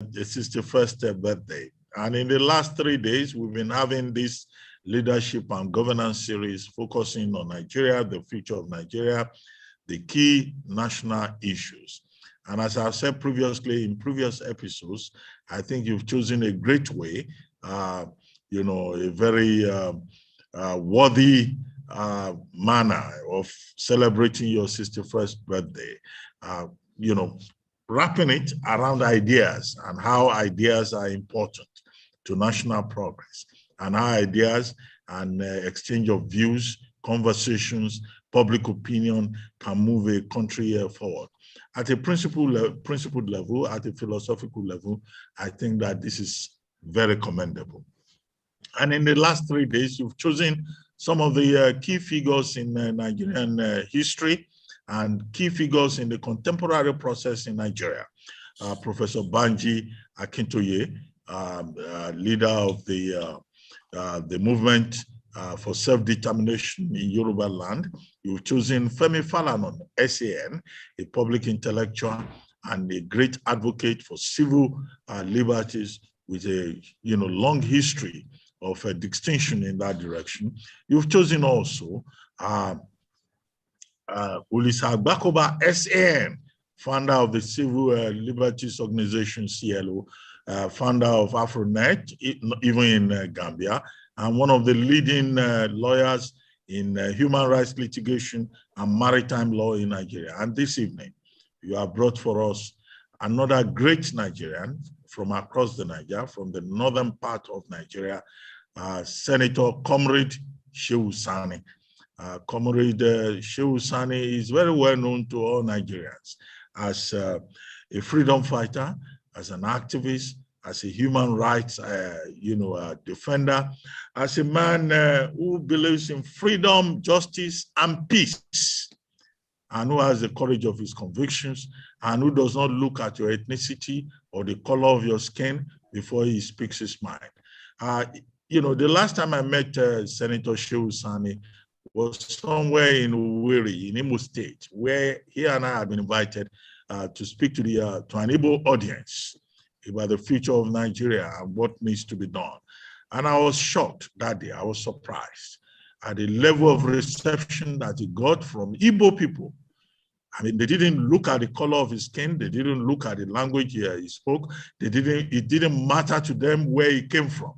the 61st birthday. And in the last 3 days, we've been having this leadership and governance series focusing on Nigeria, the future of Nigeria, the key national issues. And as I've said previously in previous episodes, I think you've chosen a great way, a very worthy manner of celebrating your 61st birthday, wrapping it around ideas and how ideas are important to national progress, and how ideas and exchange of views, conversations, public opinion can move a country forward. At a principled level, at a philosophical level, I think that this is very commendable. And in the last 3 days, you've chosen some of the key figures in Nigerian history and key figures in the contemporary process in Nigeria. Professor Banji Akintoye, leader of the movement for self-determination in Yoruba land. You've chosen Femi Falanon, SAN, a public intellectual and a great advocate for civil liberties with a long history of distinction in that direction. You've chosen also OLISA AGBAKOBA, SAN, founder of the Civil Liberties Organization, CLO, founder of AfroNet, even in Gambia, and one of the leading lawyers in human rights litigation and maritime law in Nigeria. And this evening, you have brought for us another great Nigerian from across the Niger, from the northern part of Nigeria, Senator Comrade Shehu Sani. Comrade Shehu Sani is very well known to all Nigerians as a freedom fighter, as an activist, as a human rights defender, as a man who believes in freedom, justice, and peace, and who has the courage of his convictions, and who does not look at your ethnicity or the color of your skin before he speaks his mind. The last time I met Senator Shehu Sani was somewhere in Owerri, in Imo State, where he and I have been invited to speak to an Igbo audience about the future of Nigeria and what needs to be done. And I was shocked that day. I was surprised at the level of reception that he got from Igbo people. I mean, they didn't look at the color of his skin. They didn't look at the language he spoke. It didn't matter to them where he came from.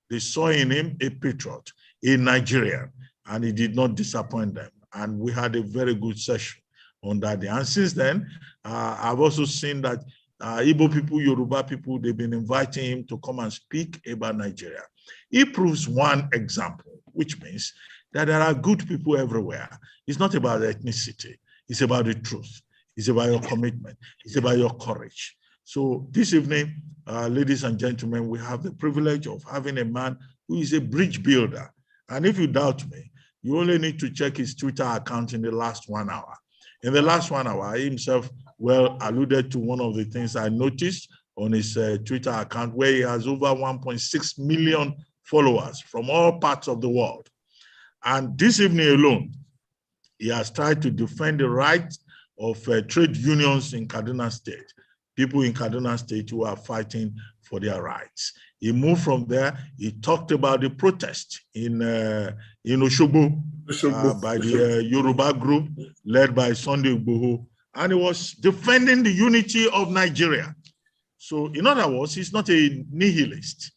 They saw in him a patriot, a Nigerian, and he did not disappoint them. And we had a very good session on that day. And since then, I've also seen that Igbo people, Yoruba people, they've been inviting him to come and speak about Nigeria. He proves one example, which means that there are good people everywhere. It's not about ethnicity. It's about the truth. It's about your commitment. It's about your courage. So this evening, ladies and gentlemen, we have the privilege of having a man who is a bridge builder. And if you doubt me, you only need to check his Twitter account in the last 1 hour. In the last 1 hour, he himself alluded to one of the things I noticed on his Twitter account, where he has over 1.6 million followers from all parts of the world. And this evening alone, he has tried to defend the rights of trade unions in Kaduna State, people in Kaduna State who are fighting for their rights. He moved from there. He talked about the protest in Osogbo by the Yoruba group led by Sunday Boko, and he was defending the unity of Nigeria. So in other words, he's not a nihilist.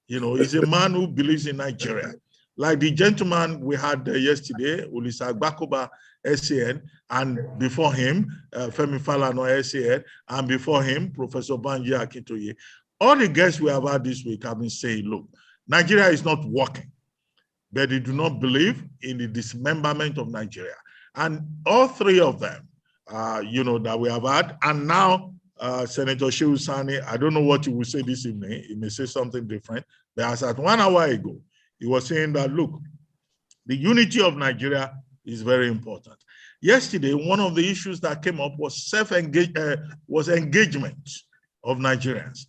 He's a man who believes in Nigeria. Like the gentleman we had yesterday, OLISA AGBAKOBA, SAN, and before him, Femi Falano, SAN, and before him, Professor Banji Akintoye. All the guests we have had this week have been saying, look, Nigeria is not working, but they do not believe in the dismemberment of Nigeria. And all three of them, that we have had, and now Senator Shehu Sani, I don't know what he will say this evening. He may say something different, but as at 1 hour ago, he was saying that, look, the unity of Nigeria is very important. Yesterday, one of the issues that came up was engagement of Nigerians.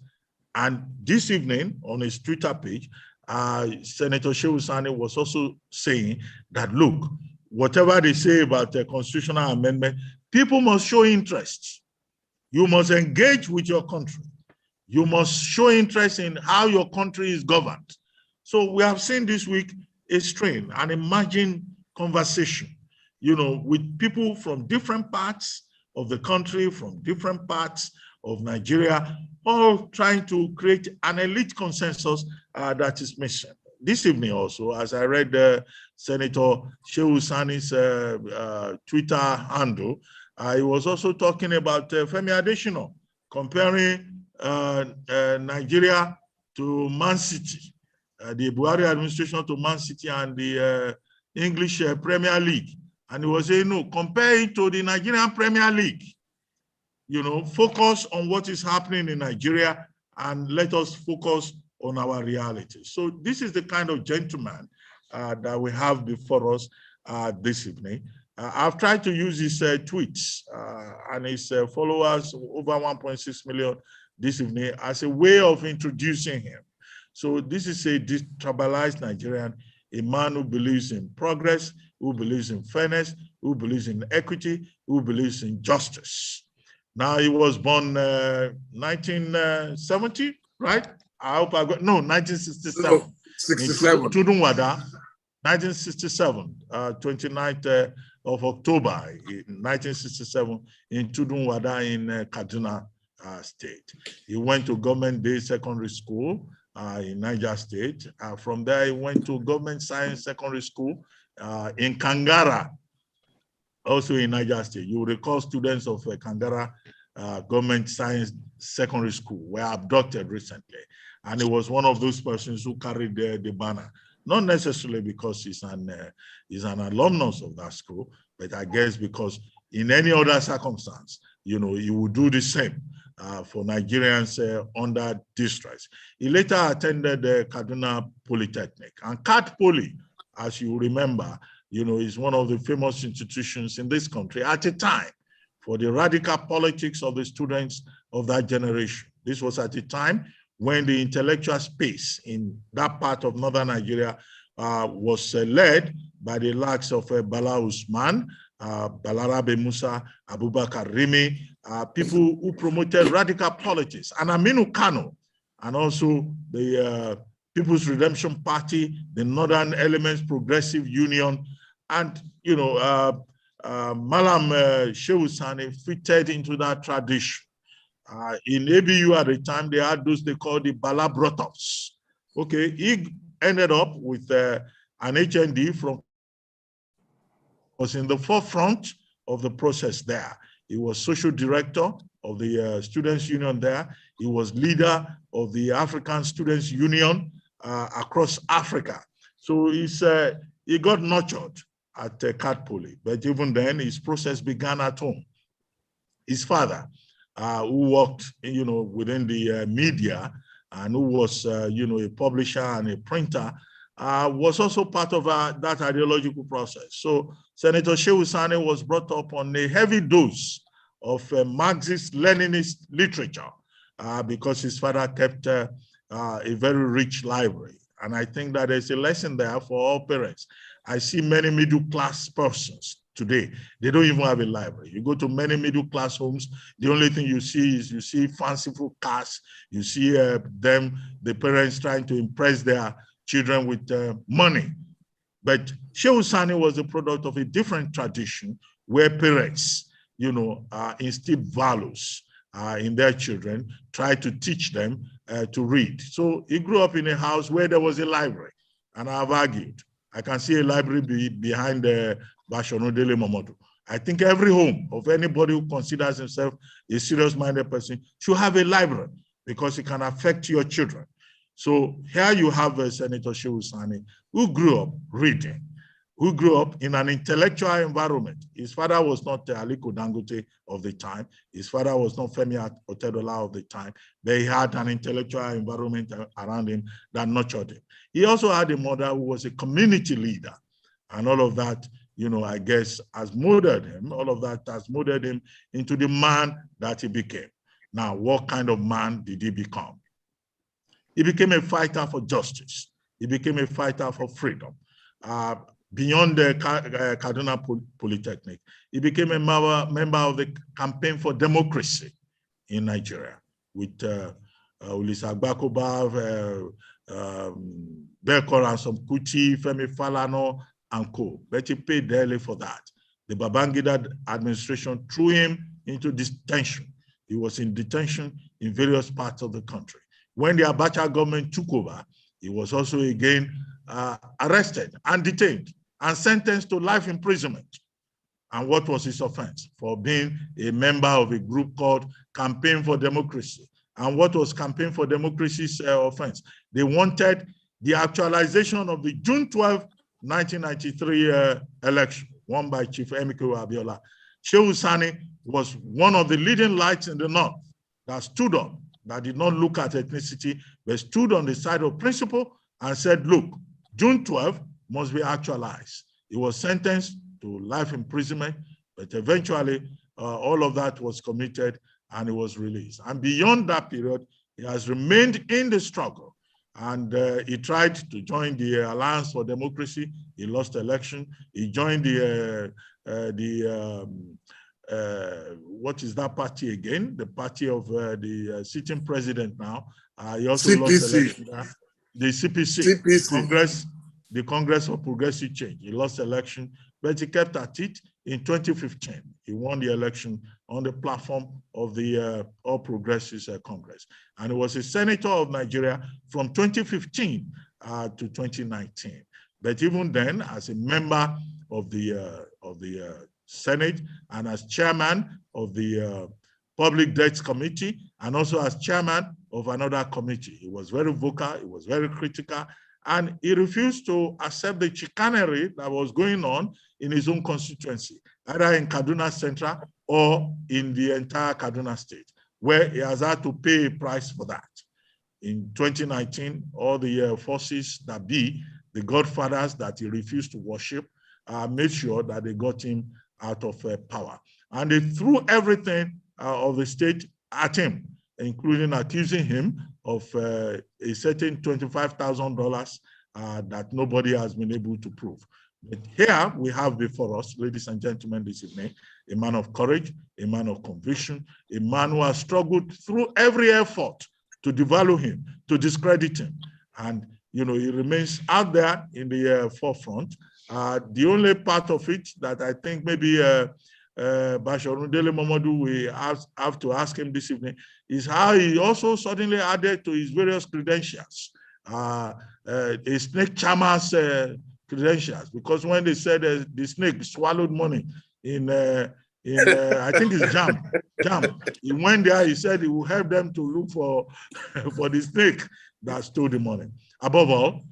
And this evening, on his Twitter page, Senator Shehu Sani was also saying that, look, whatever they say about the constitutional amendment, people must show interest. You must engage with your country. You must show interest in how your country is governed. So we have seen this week a strain, an emerging conversation, with people from different parts of the country, from different parts of Nigeria, all trying to create an elite consensus that is missing. This evening also, as I read Senator Shehu Sani's Twitter handle, he was also talking about Femi Adesina, comparing Nigeria to Man City, the Buhari administration to Man City and the English Premier League. And he was saying, no, compare it to the Nigerian Premier League. Focus on what is happening in Nigeria and let us focus on our reality. So this is the kind of gentleman that we have before us this evening. I've tried to use his tweets and his followers, over 1.6 million this evening, as a way of introducing him. So this is a detribalized Nigerian, a man who believes in progress, who believes in fairness, who believes in equity, who believes in justice. Now, he was born 1970, right? I hope I got, no, 1967. 67. In Tudunwada, 1967, 29th of October, 1967, in Tudunwada in Kaduna State. He went to Government Day Secondary School in Niger State. From there, he went to Government Science Secondary School in Kangara, also in Niger State. You recall students of Kangara Government Science Secondary School were abducted recently. And he was one of those persons who carried the banner, not necessarily because he's an alumnus of that school, but I guess because in any other circumstance, he would do the same for Nigerians under distress. He later attended Kaduna Polytechnic. And Cat Poly, as you remember, is one of the famous institutions in this country at a time for the radical politics of the students of that generation. This was at a time when the intellectual space in that part of northern Nigeria was led by the likes of Bala Usman, Balarabe Musa, Abubakar Rimi, people who promoted radical politics, and Aminu Kano, and also the People's Redemption Party, the Northern Elements Progressive Union, and Malam Shehu Sani fitted into that tradition. In ABU at the time, they had those they called the Bala Brothers. Okay, he ended up with an HND was in the forefront of the process there. He was social director of the Students' Union there. He was leader of the African Students' Union across Africa. So he got nurtured at Cat Poly, but even then, his process began at home. His father, who worked, within the media and who was, a publisher and a printer, was also part of that ideological process. So Senator Shehu Sani was brought up on a heavy dose of Marxist-Leninist literature because his father kept a very rich library. And I think that there's a lesson there for all parents. I see many middle-class persons today, they don't even have a library. You go to many middle-class homes, the only thing you see fanciful cars, you see the parents trying to impress their children with money. But Shehu Sani was a product of a different tradition where parents, instilled values in their children, try to teach them to read. So he grew up in a house where there was a library, and I've argued. I can see a library behind Bashono DELE MOMODU. I think every home of anybody who considers himself a serious-minded person should have a library because it can affect your children. So here you have Senator Shehu Sani, who grew up reading, who grew up in an intellectual environment. His father was not Aliko Dangote of the time. His father was not Femi Otedola of the time. They had an intellectual environment around him that nurtured him. He also had a mother who was a community leader. And all of that, I guess, has molded him. All of that has molded him into the man that he became. Now, what kind of man did he become? He became a fighter for justice. He became a fighter for freedom. Beyond the Kaduna Polytechnic, he became a member of the Campaign for Democracy in Nigeria with OLISA AGBAKOBA, Beko and some Kuti, Femi Falana, and co. But he paid dearly for that. The Babangida administration threw him into detention. He was in detention in various parts of the country. When the Abacha government took over, he was also again arrested and detained and sentenced to life imprisonment. And what was his offense? For being a member of a group called Campaign for Democracy. And what was Campaign for Democracy's offense? They wanted the actualization of the June 12, 1993 election, won by Chief Emiko Abiola. Shehu Sani was one of the leading lights in the North that stood up, that did not look at ethnicity, but stood on the side of principle and said, look, June 12 must be actualized. He was sentenced to life imprisonment, but eventually all of that was committed and he was released. And beyond that period, he has remained in the struggle. And he tried to join the Alliance for Democracy. He lost the election. He joined what is that party again? The party of the sitting president now. He also CPC. lost the election. The CPC. The Congress of Progressive Change. He lost the election, but he kept at it. In 2015, he won the election on the platform of the All Progressives Congress. And he was a senator of Nigeria from 2015 to 2019. But even then, as a member of the Senate and as chairman of the Public Debts Committee, and also as chairman of another committee, he was very vocal, he was very critical, and he refused to accept the chicanery that was going on in his own constituency, either in Kaduna Central or in the entire Kaduna state, where he has had to pay a price for that. In 2019, all the forces that be, the godfathers that he refused to worship, made sure that they got him out of power. And they threw everything of the state at him, including accusing him of a certain $25,000 that nobody has been able to prove. But here we have before us, ladies and gentlemen, this evening, a man of courage, a man of conviction, a man who has struggled through every effort to devalue him, to discredit him. And, you know, he remains out there in the forefront. The only part of it that I think maybe DELE MOMODU we have to ask him this evening is how he also suddenly added to his various credentials, a snake charmer's credentials, because when they said the snake swallowed money in I think it's jam, he went there, he said he will help them to look for the snake that stole the money. Above all,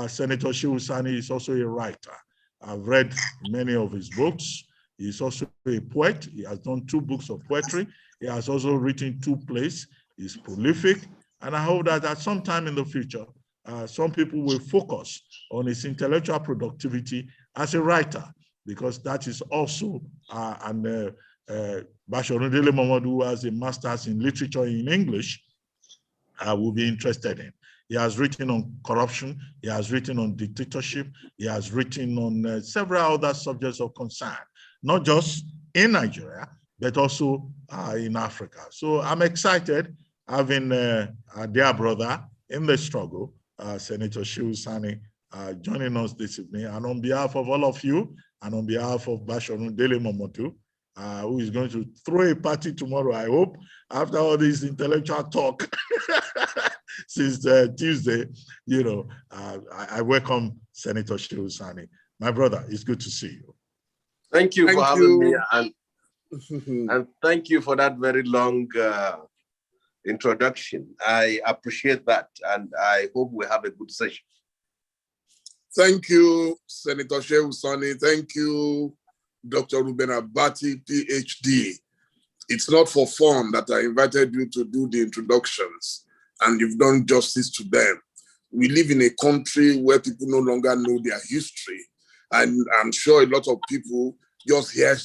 Senator Shehu Sani is also a writer. I've read many of his books. He's also a poet. He has done 2 books of poetry. He has also written 2 plays. He's prolific. And I hope that at some time in the future, some people will focus on his intellectual productivity as a writer, because that is also DELE MOMODU, who has a master's in literature in English, will be interested in. He has written on corruption. He has written on dictatorship. He has written on several other subjects of concern, not just in Nigeria, but also in Africa. So I'm excited having a dear brother in the struggle, Senator Shehu Sani, joining us this evening. And on behalf of all of you, and on behalf of DELE MOMODU, who is going to throw a party tomorrow, I hope, after all this intellectual talk since Tuesday, you know, I welcome Senator Shehu Sani. My brother, it's good to see you. Thank you for having me, and thank you for that very long introduction. I appreciate that, and I hope we have a good session. Thank you, Senator Shehu Sani. Thank you, Dr. Ruben Abati, PhD. It's not for fun that I invited you to do the introductions, and you've done justice to them. We live in a country where people no longer know their history, and I'm sure a lot of people just hear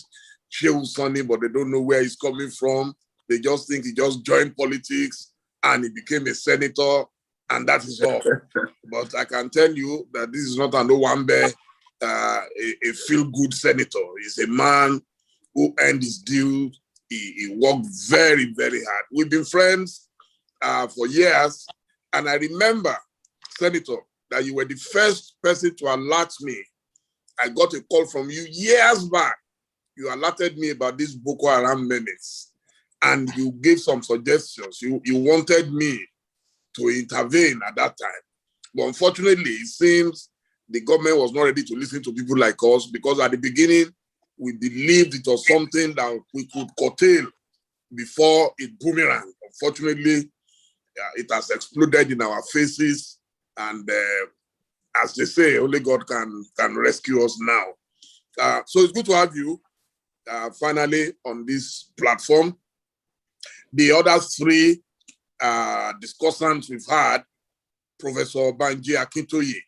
Shehu Sani, but they don't know where he's coming from. They just think he just joined politics and he became a senator, and that is all. But I can tell you that this is not an Owambe, a feel-good senator. He's a man who earned his due. He worked very, very hard. We've been friends for years. And I remember, Senator, that you were the first person to alert me. I got a call from you years back. You alerted me about this Boko Haram menace, and you gave some suggestions. You wanted me to intervene at that time. But unfortunately, it seems the government was not ready to listen to people like us, because at the beginning, we believed it was something that we could curtail before it boomerang. Unfortunately, it has exploded in our faces, and as they say, only God can rescue us now. So it's good to have you finally on this platform. The other three discussants we've had, Professor Banji Akintoye.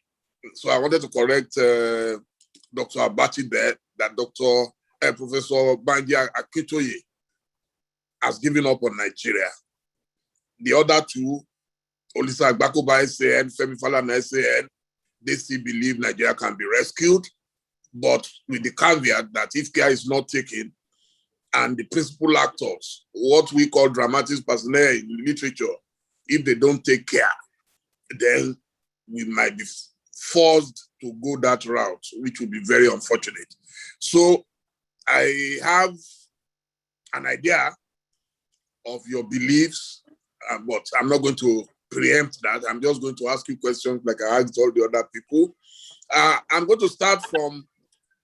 So I wanted to correct Dr. Abachi there, that Professor Banji Akintoye has given up on Nigeria. The other two, OLISA AGBAKOBA SAN, Femi Falana SAN, they still believe Nigeria can be rescued, but with the caveat that if care is not taken, and the principal actors, what we call dramatis personae in literature, if they don't take care, then we might be forced to go that route, which would be very unfortunate. So I have an idea of your beliefs, but I'm not going to preempt that. I'm just going to ask you questions like I asked all the other people. I'm going to start from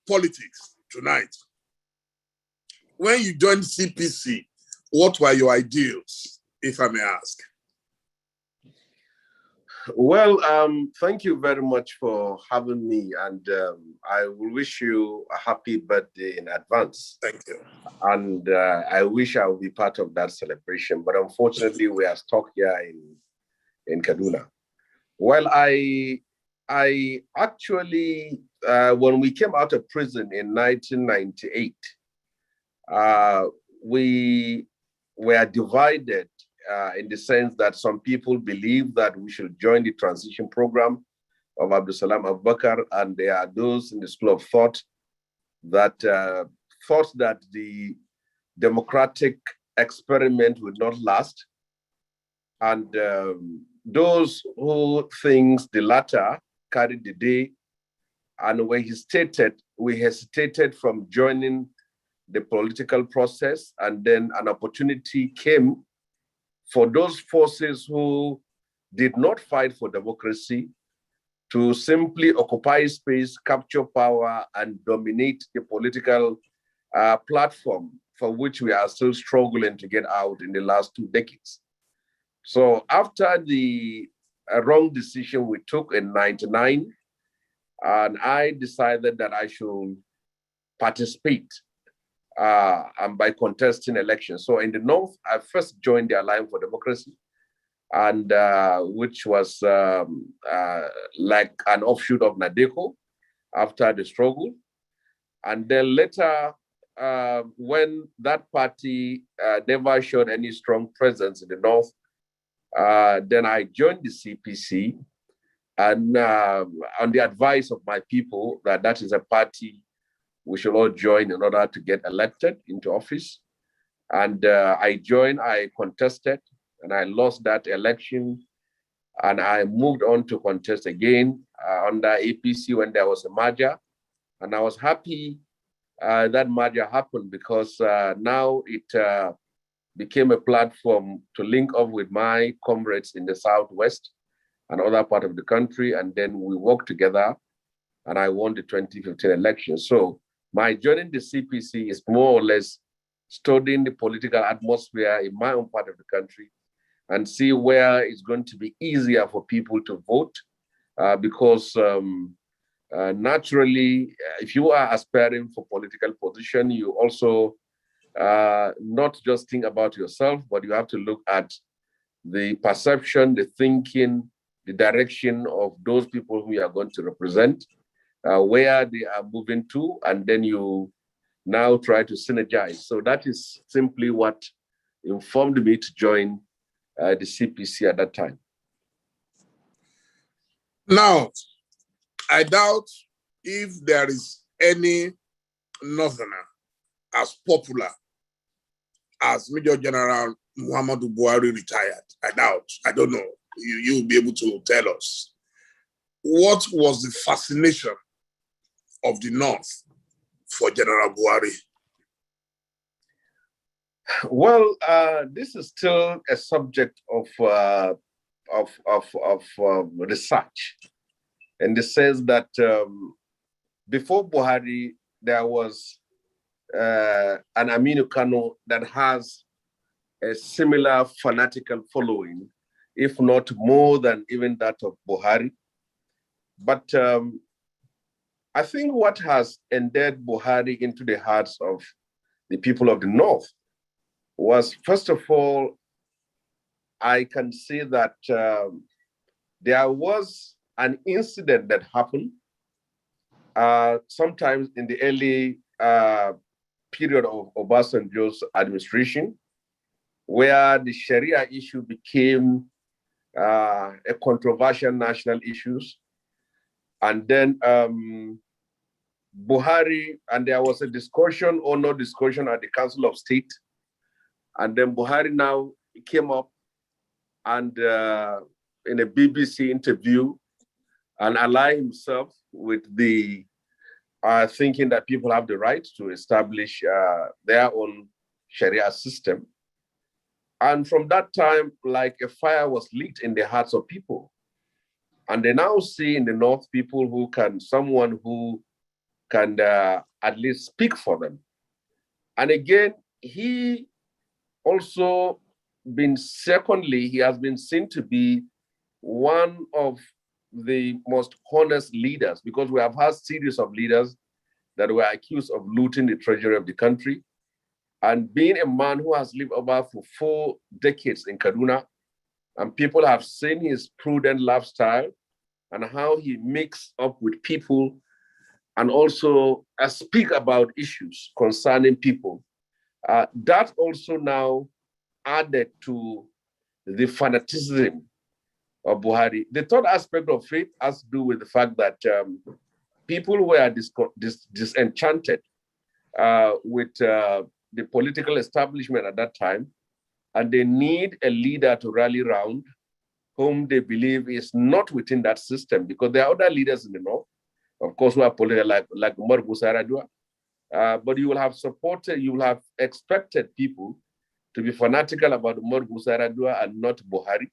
politics tonight. When you joined CPC, what were your ideals, if I may ask? Well, thank you very much for having me, and I will wish you a happy birthday in advance. Thank you. And I wish I would be part of that celebration, but unfortunately we are stuck here in Kaduna. Well, I actually, when we came out of prison in 1998, we were divided in the sense that some people believe that we should join the transition program of Abdulsalam Abubakar, and there are those in the school of thought that thought that the democratic experiment would not last, and those who think the latter carried the day, and we hesitated from joining the political process, and then an opportunity came for those forces who did not fight for democracy to simply occupy space, capture power, and dominate the political platform for which we are still struggling to get out in the last 2 decades. So after the wrong decision we took in 1999, and I decided that I should participate and by contesting elections. So in the North, I first joined the Alliance for Democracy, and which was like an offshoot of NADECO after the struggle. And then later, when that party never showed any strong presence in the North, then I joined the CPC, and on the advice of my people, that is a party we should all join in order to get elected into office. And I joined, I contested, and I lost that election. And I moved on to contest again under APC when there was a merger. And I was happy that merger happened, because now it became a platform to link up with my comrades in the Southwest and other part of the country. And then we worked together, and I won the 2015 election. So my joining the CPC is more or less studying the political atmosphere in my own part of the country and see where it's going to be easier for people to vote. Because naturally, if you are aspiring for political position, you also not just think about yourself, but you have to look at the perception, the thinking, the direction of those people who you are going to represent, where they are moving to, and then you now try to synergize. So that is simply what informed me to join the CPC at that time. Now, I doubt if there is any Northerner as popular as Major General Muhammadu Buhari retired? I doubt. I don't know. You'll be able to tell us. What was the fascination of the North for General Buhari? Well, this is still a subject of research, in the sense that before Buhari, there was an Aminu Kano that has a similar fanatical following, if not more than even that of Buhari. But I think what has endeared Buhari into the hearts of the people of the North was, first of all, I can say that there was an incident that happened sometimes in the early period of Obasanjo's administration, where the Sharia issue became a controversial national issue. And then Buhari, and there was a discussion or no discussion at the Council of State. And then Buhari now came up and in a BBC interview and allied himself with the thinking that people have the right to establish their own Sharia system. And from that time, like a fire was lit in the hearts of people. And they now see in the North people who can, someone who can at least speak for them. And again, he also been, secondly, he has been seen to be one of the most honest leaders, because we have had series of leaders that were accused of looting the treasury of the country. And being a man who has lived over for 4 decades in Kaduna, and people have seen his prudent lifestyle and how he mixed up with people and also speak about issues concerning people. That also now added to the fanaticism of Buhari. The third aspect of it has to do with the fact that people were disenchanted with the political establishment at that time, and they need a leader to rally around whom they believe is not within that system, because there are other leaders in the North, of course, who are political, like Umar Musa Yar'Adua, but you will have supported, you will have expected people to be fanatical about Umar Musa Yar'Adua and not Buhari.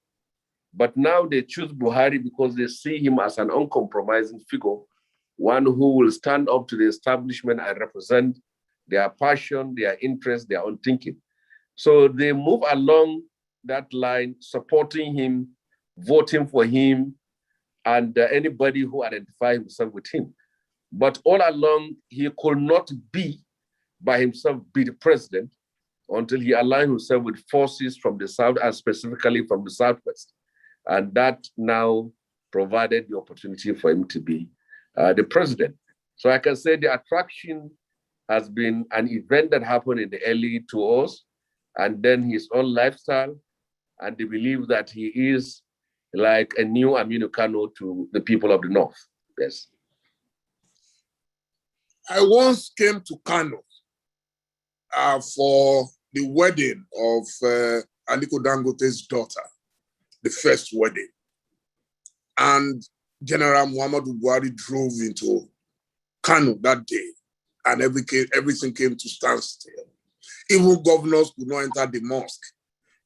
But now they choose Buhari because they see him as an uncompromising figure, one who will stand up to the establishment and represent their passion, their interest, their own thinking. So they move along that line, supporting him, voting for him, and anybody who identifies himself with him. But all along, he could not be by himself be the president until he aligned himself with forces from the South, and specifically from the Southwest. And that now provided the opportunity for him to be the president. So I can say the attraction has been an event that happened in the early 2000s, and then his own lifestyle, and the belief that he is like a new Aminu Kano to the people of the North. Yes. I once came to Kano for the wedding of Aliko Dangote's daughter, the first wedding. And General Muhammadu Buhari drove into Kano that day, and everything came to standstill. Even governors could not enter the mosque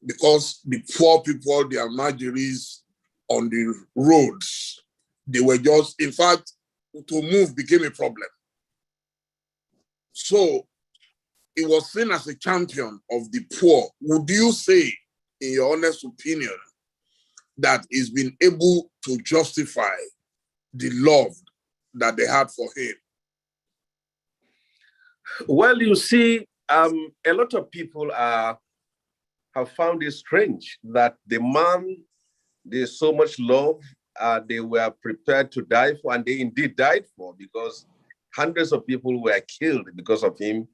because the poor people, the Almajiris on the roads, they were just, in fact, to move became a problem. So he was seen as a champion of the poor. Would you say, in your honest opinion, that he's been able to justify the love that they had for him? Well, you see, a lot of people have found it strange that the man there's so much love they were prepared to die for, and they indeed died for, because hundreds of people were killed because of him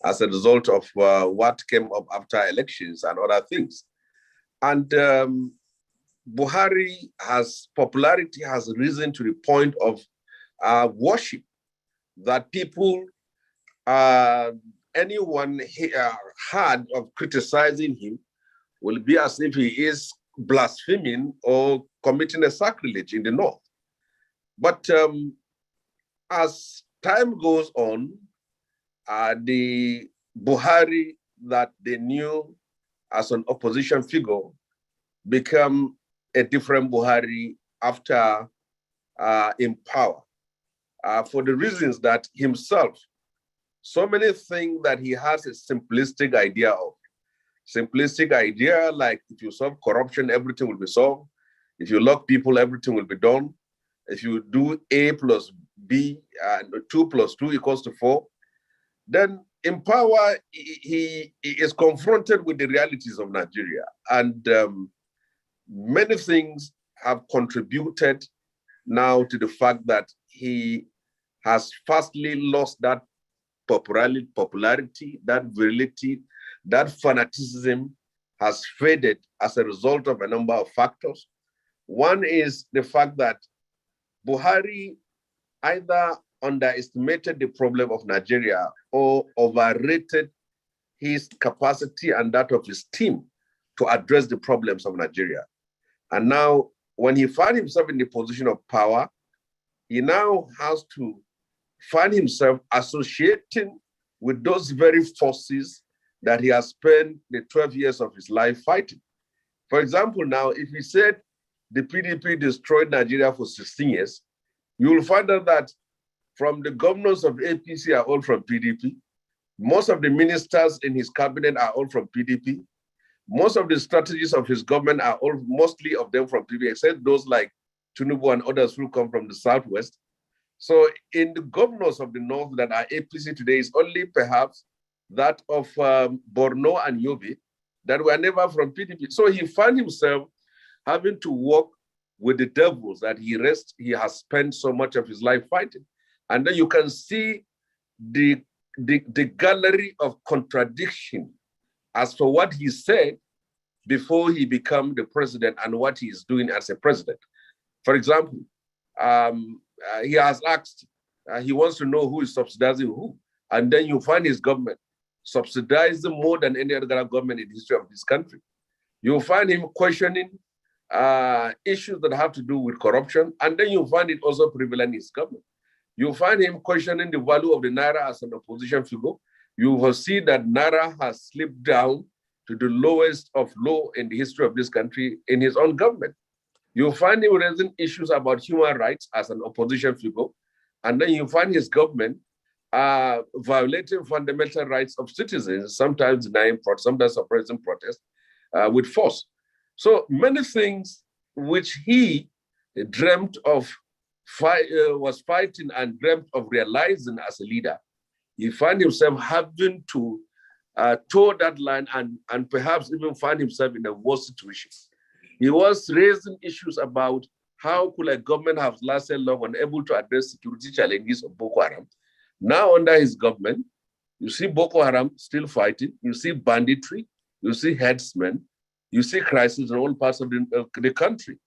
as a result of what came up after elections and other things. And Buhari's popularity has risen to the point of worship, that people, anyone heard of criticizing him will be as if he is blaspheming or committing a sacrilege in the north. But as time goes on, the Buhari that they knew as an opposition figure become a different Buhari after in power, for the reasons that himself, so many things that he has a simplistic idea of. Simplistic idea like if you solve corruption, everything will be solved. If you lock people, everything will be done. If you do A plus B, 2 plus 2 equals to 4, then in power, he is confronted with the realities of Nigeria. And many things have contributed now to the fact that he has firstly lost that popularity, that virility, that fanaticism has faded as a result of a number of factors. One is the fact that Buhari either underestimated the problem of Nigeria or overrated his capacity and that of his team to address the problems of Nigeria. And now, when he found himself in the position of power, he now has to find himself associating with those very forces that he has spent the 12 years of his life fighting. For example, now, if he said the PDP destroyed Nigeria for 16 years, you will find out that from the governors of APC are all from PDP. Most of the ministers in his cabinet are all from PDP. Most of the strategies of his government are all mostly of them from PDP, except those like Tinubu and others who come from the Southwest. So in the governors of the North that are APC today is only perhaps that of Borno and Yobe that were never from PDP. So he found himself having to work with the devils that he has spent so much of his life fighting. And then you can see the gallery of contradiction as for what he said before he became the president and what he is doing as a president. For example, he has asked, he wants to know who is subsidizing who. And then you find his government subsidizing more than any other government in the history of this country. You'll find him questioning issues that have to do with corruption, and then you find it also prevalent in his government. You find him questioning the value of the Naira as an opposition figure. You will see that Naira has slipped down to the lowest of low in the history of this country in his own government. You find him raising issues about human rights as an opposition figure, and then you find his government violating fundamental rights of citizens, sometimes denying, sometimes suppressing protest with force. So many things which he dreamt of, was fighting and dreamt of realizing as a leader, he found himself having to toe that line and perhaps even find himself in a worse situation. He was raising issues about how could a government have lasted long unable to address security challenges of Boko Haram. Now under his government, you see Boko Haram still fighting, you see banditry, you see headsmen, you see crisis in all parts of the country.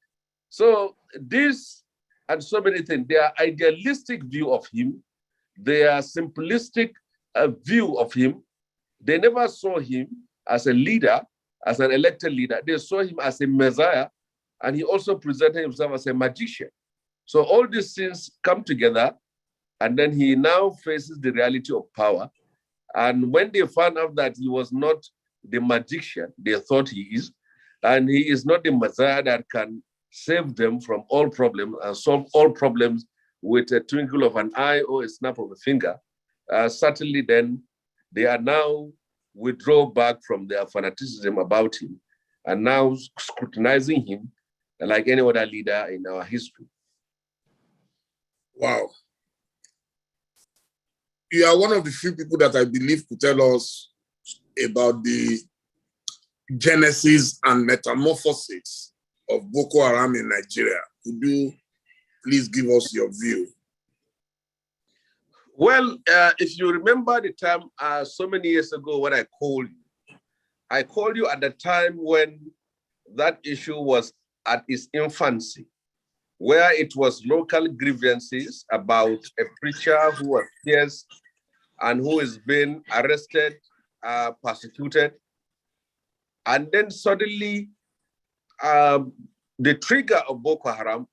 So this and so many things, their idealistic view of him, their simplistic view of him, they never saw him as a leader, as an elected leader. They saw him as a messiah, and he also presented himself as a magician. So all these things come together, and then he now faces the reality of power. And when they found out that he was not the magician they thought he is, and he is not the messiah that can save them from all problems and solve all problems with a twinkle of an eye or a snap of a finger, certainly then they are now withdraw back from their fanaticism about him and now scrutinizing him like any other leader in our history. Wow. You are one of the few people that I believe could tell us about the genesis and metamorphosis of Boko Haram in Nigeria. Could you please give us your view? Well, if you remember the time so many years ago when I called you at the time when that issue was at its infancy, where it was local grievances about a preacher who was pierced and who is being arrested, persecuted. And then suddenly, the trigger of Boko Haram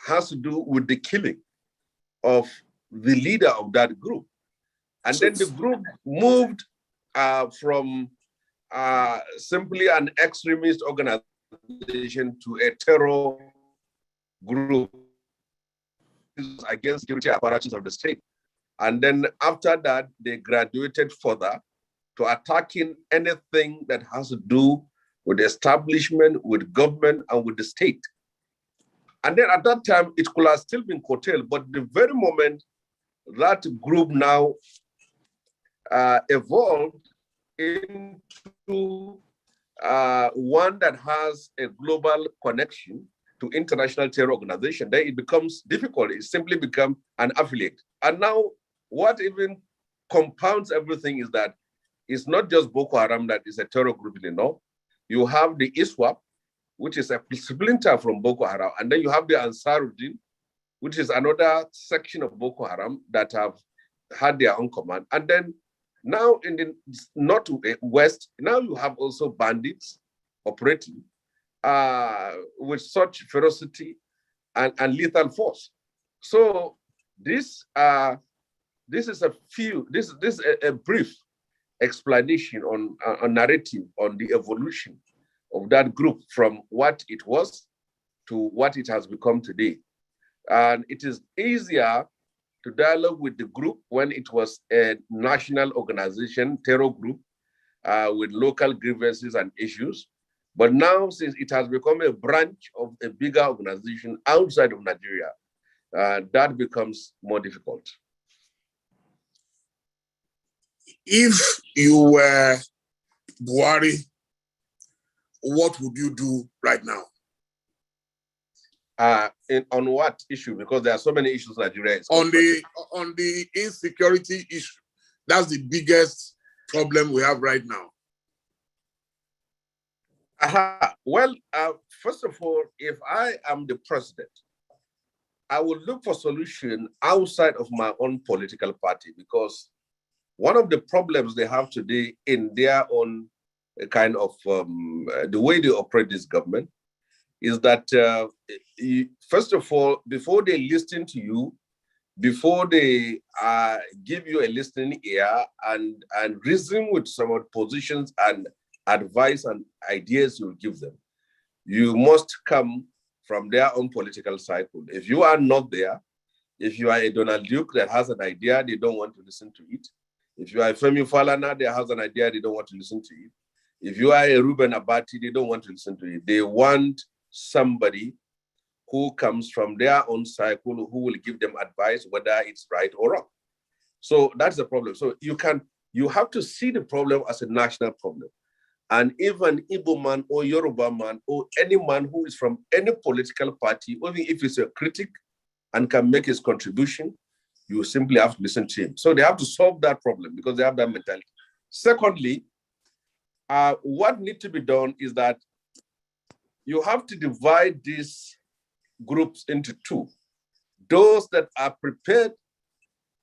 has to do with the killing of the leader of that group. And then the group moved from simply an extremist organization to a terror group against security apparatus of the state. And then after that, they graduated further to attacking anything that has to do with the establishment, with government, and with the state. And then at that time, it could have still been curtailed, but the very moment that group now evolved into one that has a global connection to international terror organization, then it becomes difficult. It simply becomes an affiliate. And now what even compounds everything is that it's not just Boko Haram that is a terror group in the north. You have the ISWAP, which is a splinter from Boko Haram. And then you have the Ansaruddin, which is another section of Boko Haram that have had their own command. And then now in the northwest, now you have also bandits operating with such ferocity and lethal force. So this is a brief explanation on a narrative on the evolution of that group from what it was to what it has become today. And it is easier to dialogue with the group when it was a national organization, terror group, with local grievances and issues. But now, since it has become a branch of a bigger organization outside of Nigeria, that becomes more difficult. If you were Buhari, what would you do right now? On what issue? Because there are so many issues in Nigeria. On the insecurity issue. That's the biggest problem we have right now. Well, first of all, if I am the president, I will look for solution outside of my own political party, because one of the problems they have today in their own kind of the way they operate this government is that, first of all, before they listen to you, before they give you a listening ear and reason with some of the positions and advice and ideas you give them, you must come from their own political cycle. If you are not there, if you are a Donald Duke that has an idea, they don't want to listen to it. If you are a Femi Falana that has an idea, they don't want to listen to it. If you are a Reuben Abati, they don't want to listen to it. They want somebody who comes from their own cycle, who will give them advice, whether it's right or wrong. So that's the problem. So you have to see the problem as a national problem. And even Igbo man or Yoruba man or any man who is from any political party, even if he's a critic and can make his contribution, you simply have to listen to him. So they have to solve that problem because they have that mentality. Secondly, what needs to be done is that you have to divide these groups into two. Those that are prepared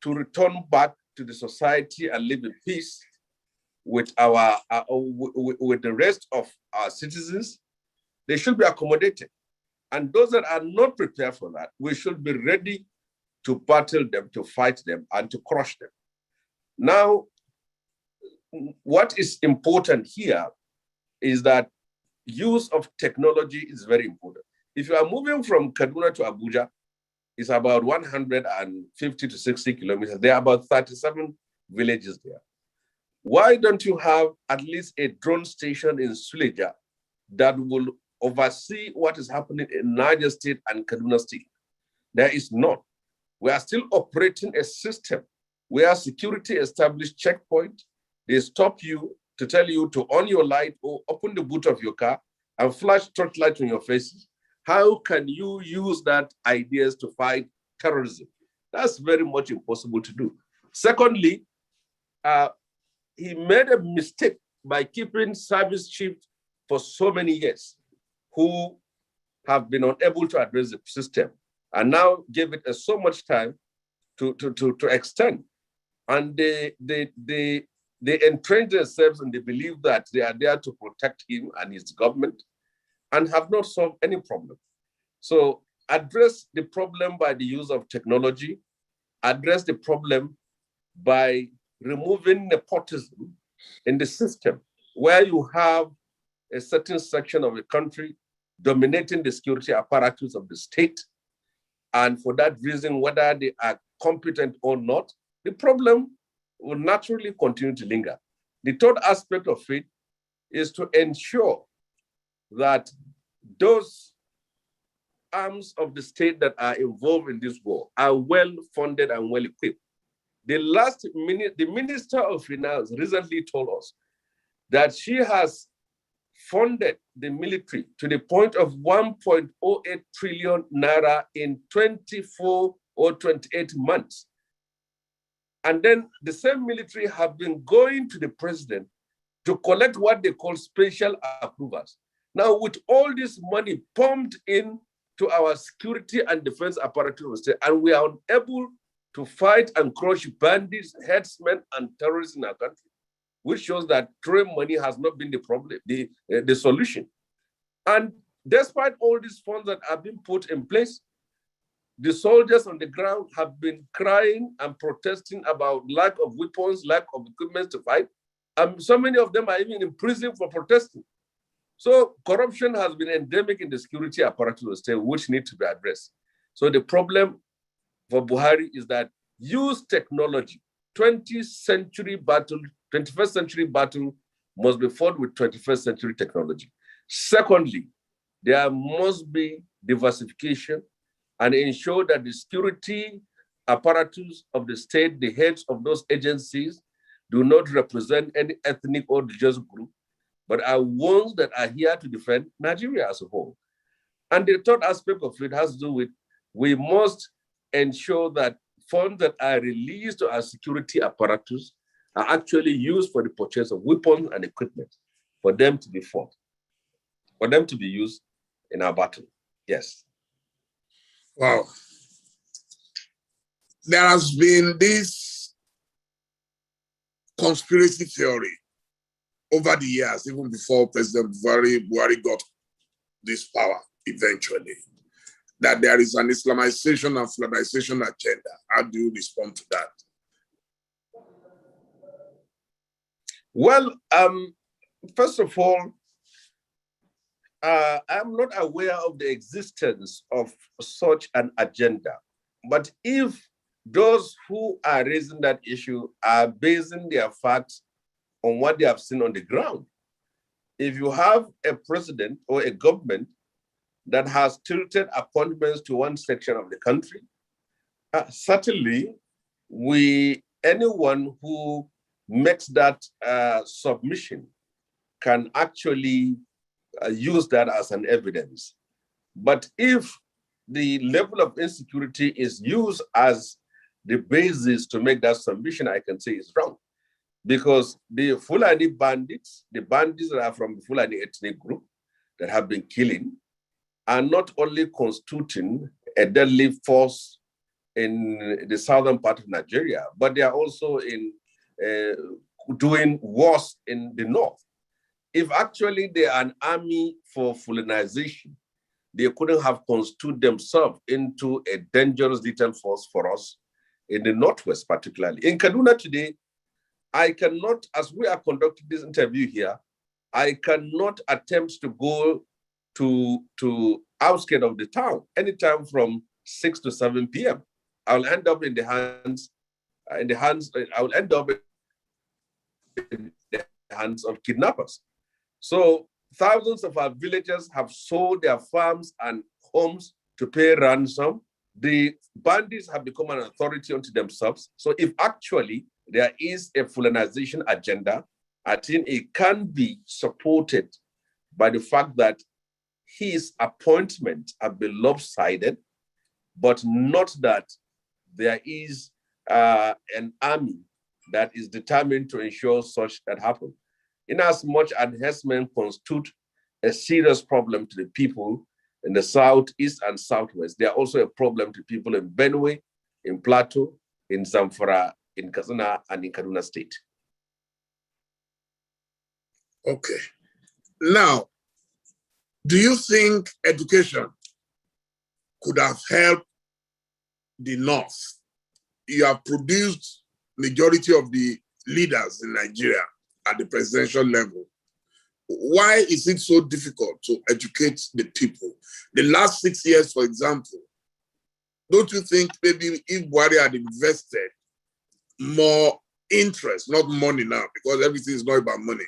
to return back to the society and live in peace with with the rest of our citizens, they should be accommodated. And those that are not prepared for that, we should be ready to battle them, to fight them, and to crush them. Now, what is important here is that use of technology is very important. If you are moving from Kaduna to Abuja, it's about 150 to 60 kilometers. There are about 37 villages there. Why don't you have at least a drone station in Suleja that will oversee what is happening in Niger State and Kaduna State? There is none. We are still operating a system where security established checkpoint. They stop you to tell you to on your light or open the boot of your car and flash torchlight on your faces. How can you use that ideas to fight terrorism? That's very much impossible to do. Secondly, he made a mistake by keeping service chiefs for so many years who have been unable to address the system and now gave it so much time to extend. And the They entrench themselves and they believe that they are there to protect him and his government and have not solved any problem. So address the problem by the use of technology, address the problem by removing nepotism in the system, where you have a certain section of the country dominating the security apparatus of the state. And for that reason, whether they are competent or not, the problem will naturally continue to linger. The third aspect of it is to ensure that those arms of the state that are involved in this war are well funded and well equipped. The Minister of Finance recently told us that she has funded the military to the point of 1.08 trillion naira in 24 or 28 months. And then the same military have been going to the president to collect what they call special approvals. Now, with all this money pumped in to our security and defense apparatus, and we are unable to fight and crush bandits, herdsmen, and terrorists in our country, which shows that throwing money has not been the problem, the solution. And despite all these funds that have been put in place, the soldiers on the ground have been crying and protesting about lack of weapons, lack of equipment to fight. And so many of them are even in prison for protesting. So corruption has been endemic in the security apparatus of the state, which needs to be addressed. So the problem for Buhari is that use technology. 21st century battle must be fought with 21st century technology. Secondly, there must be diversification and ensure that the security apparatus of the state, the heads of those agencies, do not represent any ethnic or religious group, but are ones that are here to defend Nigeria as a whole. And the third aspect of it has to do with, we must ensure that funds that are released to our security apparatus are actually used for the purchase of weapons and equipment for them to be fought, for them to be used in our battle. Yes. Wow. There has been this conspiracy theory over the years, even before President Buhari got this power eventually, that there is an Islamization and Islamization agenda. How do you respond to that? Well, first of all, I'm not aware of the existence of such an agenda. But if those who are raising that issue are basing their facts on what they have seen on the ground, if you have a president or a government that has tilted appointments to one section of the country, certainly anyone who makes that submission can actually use that as an evidence. But if the level of insecurity is used as the basis to make that submission, I can say it's wrong. Because the Fulani bandits, the bandits that are from the Fulani ethnic group that have been killing, are not only constituting a deadly force in the southern part of Nigeria, but they are also doing worse in the north. If actually they are an army for Fulanization, they couldn't have constituted themselves into a dangerous little force for us in the northwest, particularly. In Kaduna today, I cannot, as we are conducting this interview here, I cannot attempt to go to outskirts of the town anytime from 6 to 7 p.m. I'll end up in the hands of kidnappers. So thousands of our villagers have sold their farms and homes to pay ransom. The bandits have become an authority unto themselves. So if actually there is a Fulanization agenda, I think it can be supported by the fact that his appointments have been lopsided, but not that there is an army that is determined to ensure such that happens. Inasmuch as herdsmen constitute a serious problem to the people in the southeast and southwest, they are also a problem to people in Benue, in Plateau, in Zamfara, in Katsina, and in Kaduna State. Okay. Now, do you think education could have helped the North? You have produced majority of the leaders in Nigeria at the presidential level. Why is it so difficult to educate the people? The last 6 years, for example, don't you think maybe if Buhari had invested more interest, not money now, because everything is not about money,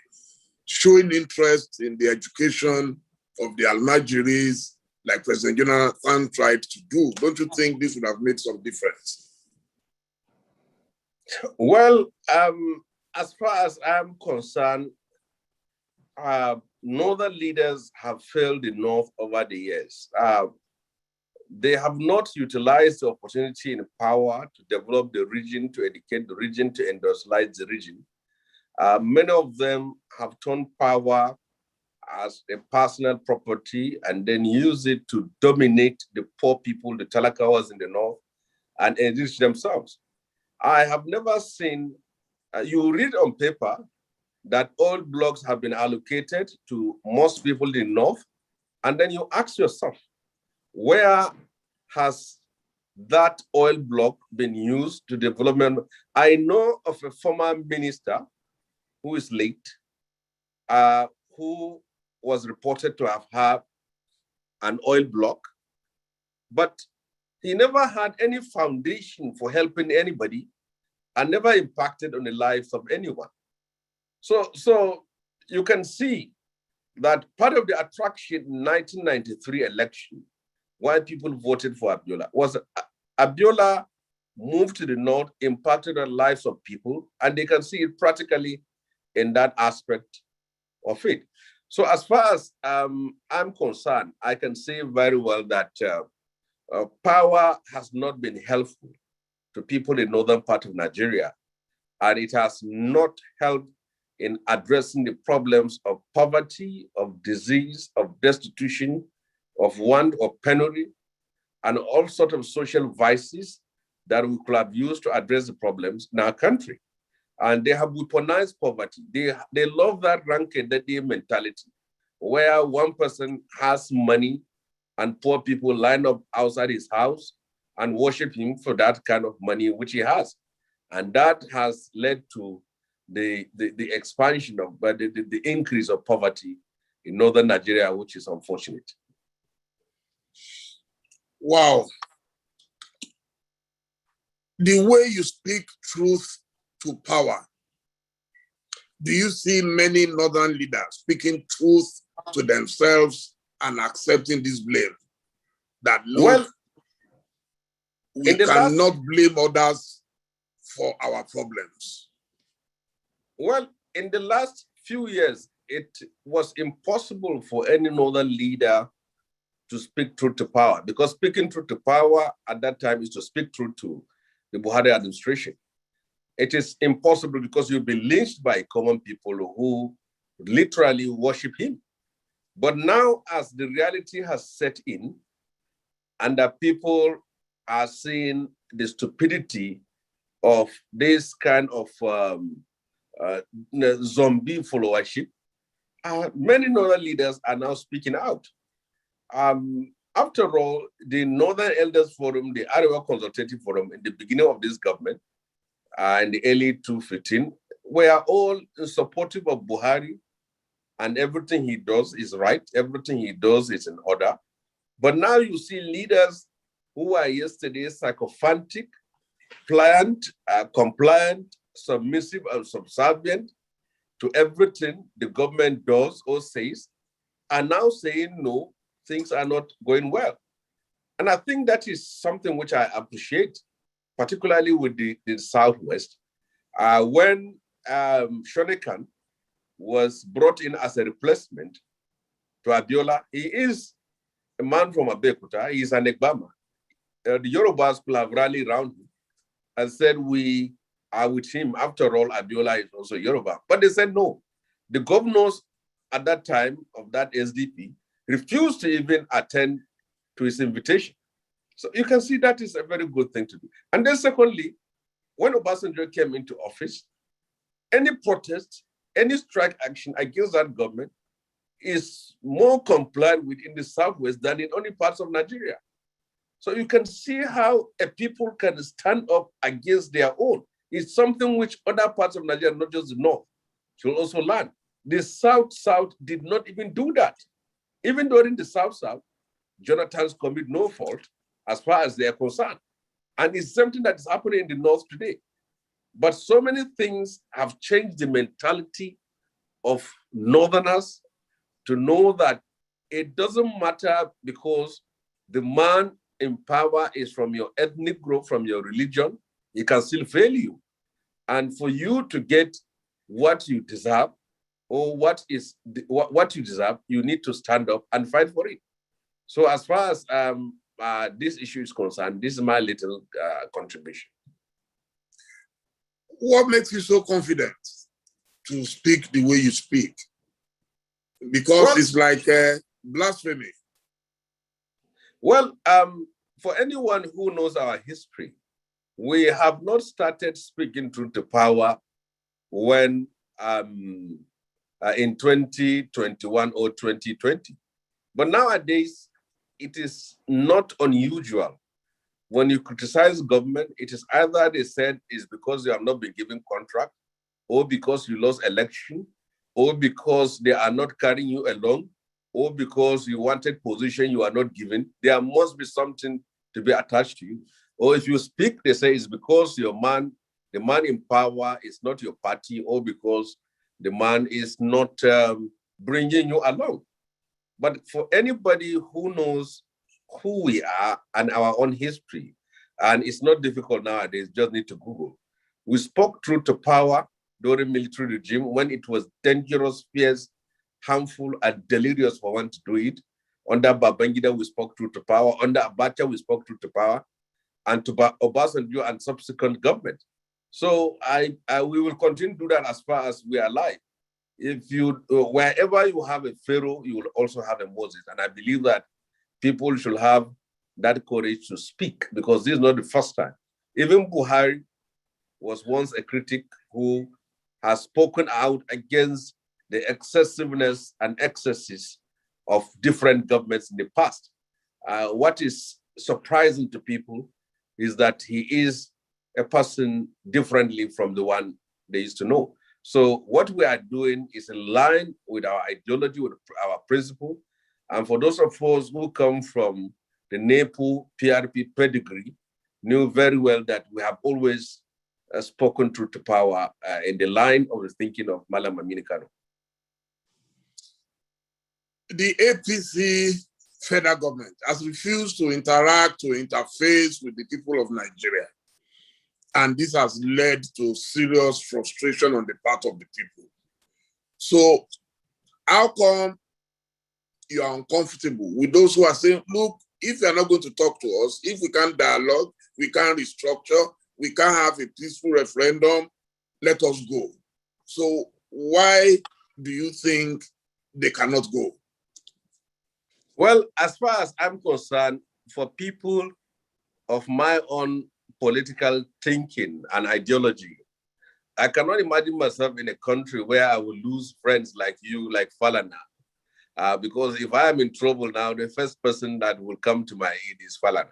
showing interest in the education of the Almajiris, like President Jonathan tried to do, don't you think this would have made some difference? Well, as far as I'm concerned, Northern leaders have failed the North over the years. They have not utilized the opportunity and power to develop the region, to educate the region, to industrialize the region. Many of them have turned power as a personal property and then use it to dominate the poor people, the Talakawas in the North, and enrich themselves. I have never seen, you read on paper that oil blocks have been allocated to most people in the North, and then you ask yourself, where has that oil block been used to development? I know of a former minister who is late, who was reported to have had an oil block, but he never had any foundation for helping anybody and never impacted on the lives of anyone. So you can see that part of the attraction in 1993 election, why people voted for Abiola, was Abiola moved to the North, impacted on the lives of people, and they can see it practically in that aspect of it. So as far as I'm concerned, I can say very well that power has not been helpful to people in the northern part of Nigeria, and it has not helped in addressing the problems of poverty, of disease, of destitution, of want, of penury, and all sorts of social vices that we could have used to address the problems in our country. And they have weaponized poverty. They love that rank and daddy mentality, where one person has money and poor people line up outside his house and worship him for that kind of money which he has. And that has led to the expansion of, the increase of poverty in northern Nigeria, which is unfortunate. Wow. The way you speak truth to power, do you see many northern leaders speaking truth to themselves and accepting this blame? That look, we cannot blame others for our problems. Well, in the last few years, it was impossible for any northern leader to speak truth to power, because speaking truth to power at that time is to speak truth to the Buhari administration. It is impossible because you'll be lynched by common people who literally worship him. But now, as the reality has set in, and that people are seeing the stupidity of this kind of zombie followership, many northern leaders are now speaking out. After all, the Northern Elders Forum, the Arewa Consultative Forum, in the beginning of this government, in the early 2015, were all supportive of Buhari, and everything he does is right, everything he does is in order. But now you see leaders who were yesterday sycophantic, pliant, compliant, submissive, and subservient to everything the government does or says, are now saying, no, things are not going well. And I think that is something which I appreciate, particularly with the Southwest. When Shonekan was brought in as a replacement to Abiola, he is a man from Abeokuta, he is an Egbama. The Yorubas will have rallied around him and said, we are with him. After all, Abiola is also Yoruba. But they said no. The governors at that time of that SDP refused to even attend to his invitation. So you can see that is a very good thing to do. And then secondly, when Obasanjo came into office, any protest any strike action against that government is more compliant with in the Southwest than in only parts of Nigeria. So you can see how a people can stand up against their own. It's something which other parts of Nigeria, not just the North, should also learn. The South did not even do that. Even though in the South, Jonathan's commit no fault as far as they are concerned. And it's something that is happening in the North today. But so many things have changed the mentality of Northerners to know that it doesn't matter because the man in power is from your ethnic group, from your religion, he can still fail you. And for you to get what you deserve or what you deserve, you need to stand up and fight for it. So as far as this issue is concerned, this is my little contribution. What makes you so confident to speak the way you speak? Because it's like blasphemy. Well, for anyone who knows our history, we have not started speaking truth to power when in 2021 or 2020. But nowadays, it is not unusual. When you criticize government, it is either they said it's because you have not been given contract, or because you lost election, or because they are not carrying you along, or because you wanted position you are not given. There must be something to be attached to you. Or if you speak, they say it's because the man in power is not your party, or because the man is not bringing you along. But for anybody who knows who we are and our own history, and it's not difficult nowadays, just need to Google. We spoke truth to power during military regime when it was dangerous, fierce, harmful, and delirious for one to do it. Under Babangida, we spoke truth to power. Under Abacha, we spoke truth to power. And to Obasanjo and subsequent government. So we will continue to do that as far as we are alive. If you, wherever you have a Pharaoh, you will also have a Moses. And I believe that people should have that courage to speak, because this is not the first time. Even Buhari was once a critic who has spoken out against the excessiveness and excesses of different governments in the past. What is surprising to people is that he is a person differently from the one they used to know. So what we are doing is in line with our ideology, with our principle. And for those of us who come from the NEPU PRP pedigree, knew very well that we have always spoken truth to power in the line of the thinking of Malam Amini Kano. The APC federal government has refused to interact, to interface with the people of Nigeria. And this has led to serious frustration on the part of the people. So how come you are uncomfortable with those who are saying, look, if you're not going to talk to us, if we can't dialogue, we can't restructure, we can't have a peaceful referendum, let us go. So why do you think they cannot go? Well, as far as I'm concerned, for people of my own political thinking and ideology, I cannot imagine myself in a country where I will lose friends like you, like Falana. Because if I am in trouble now, the first person that will come to my aid is Falana.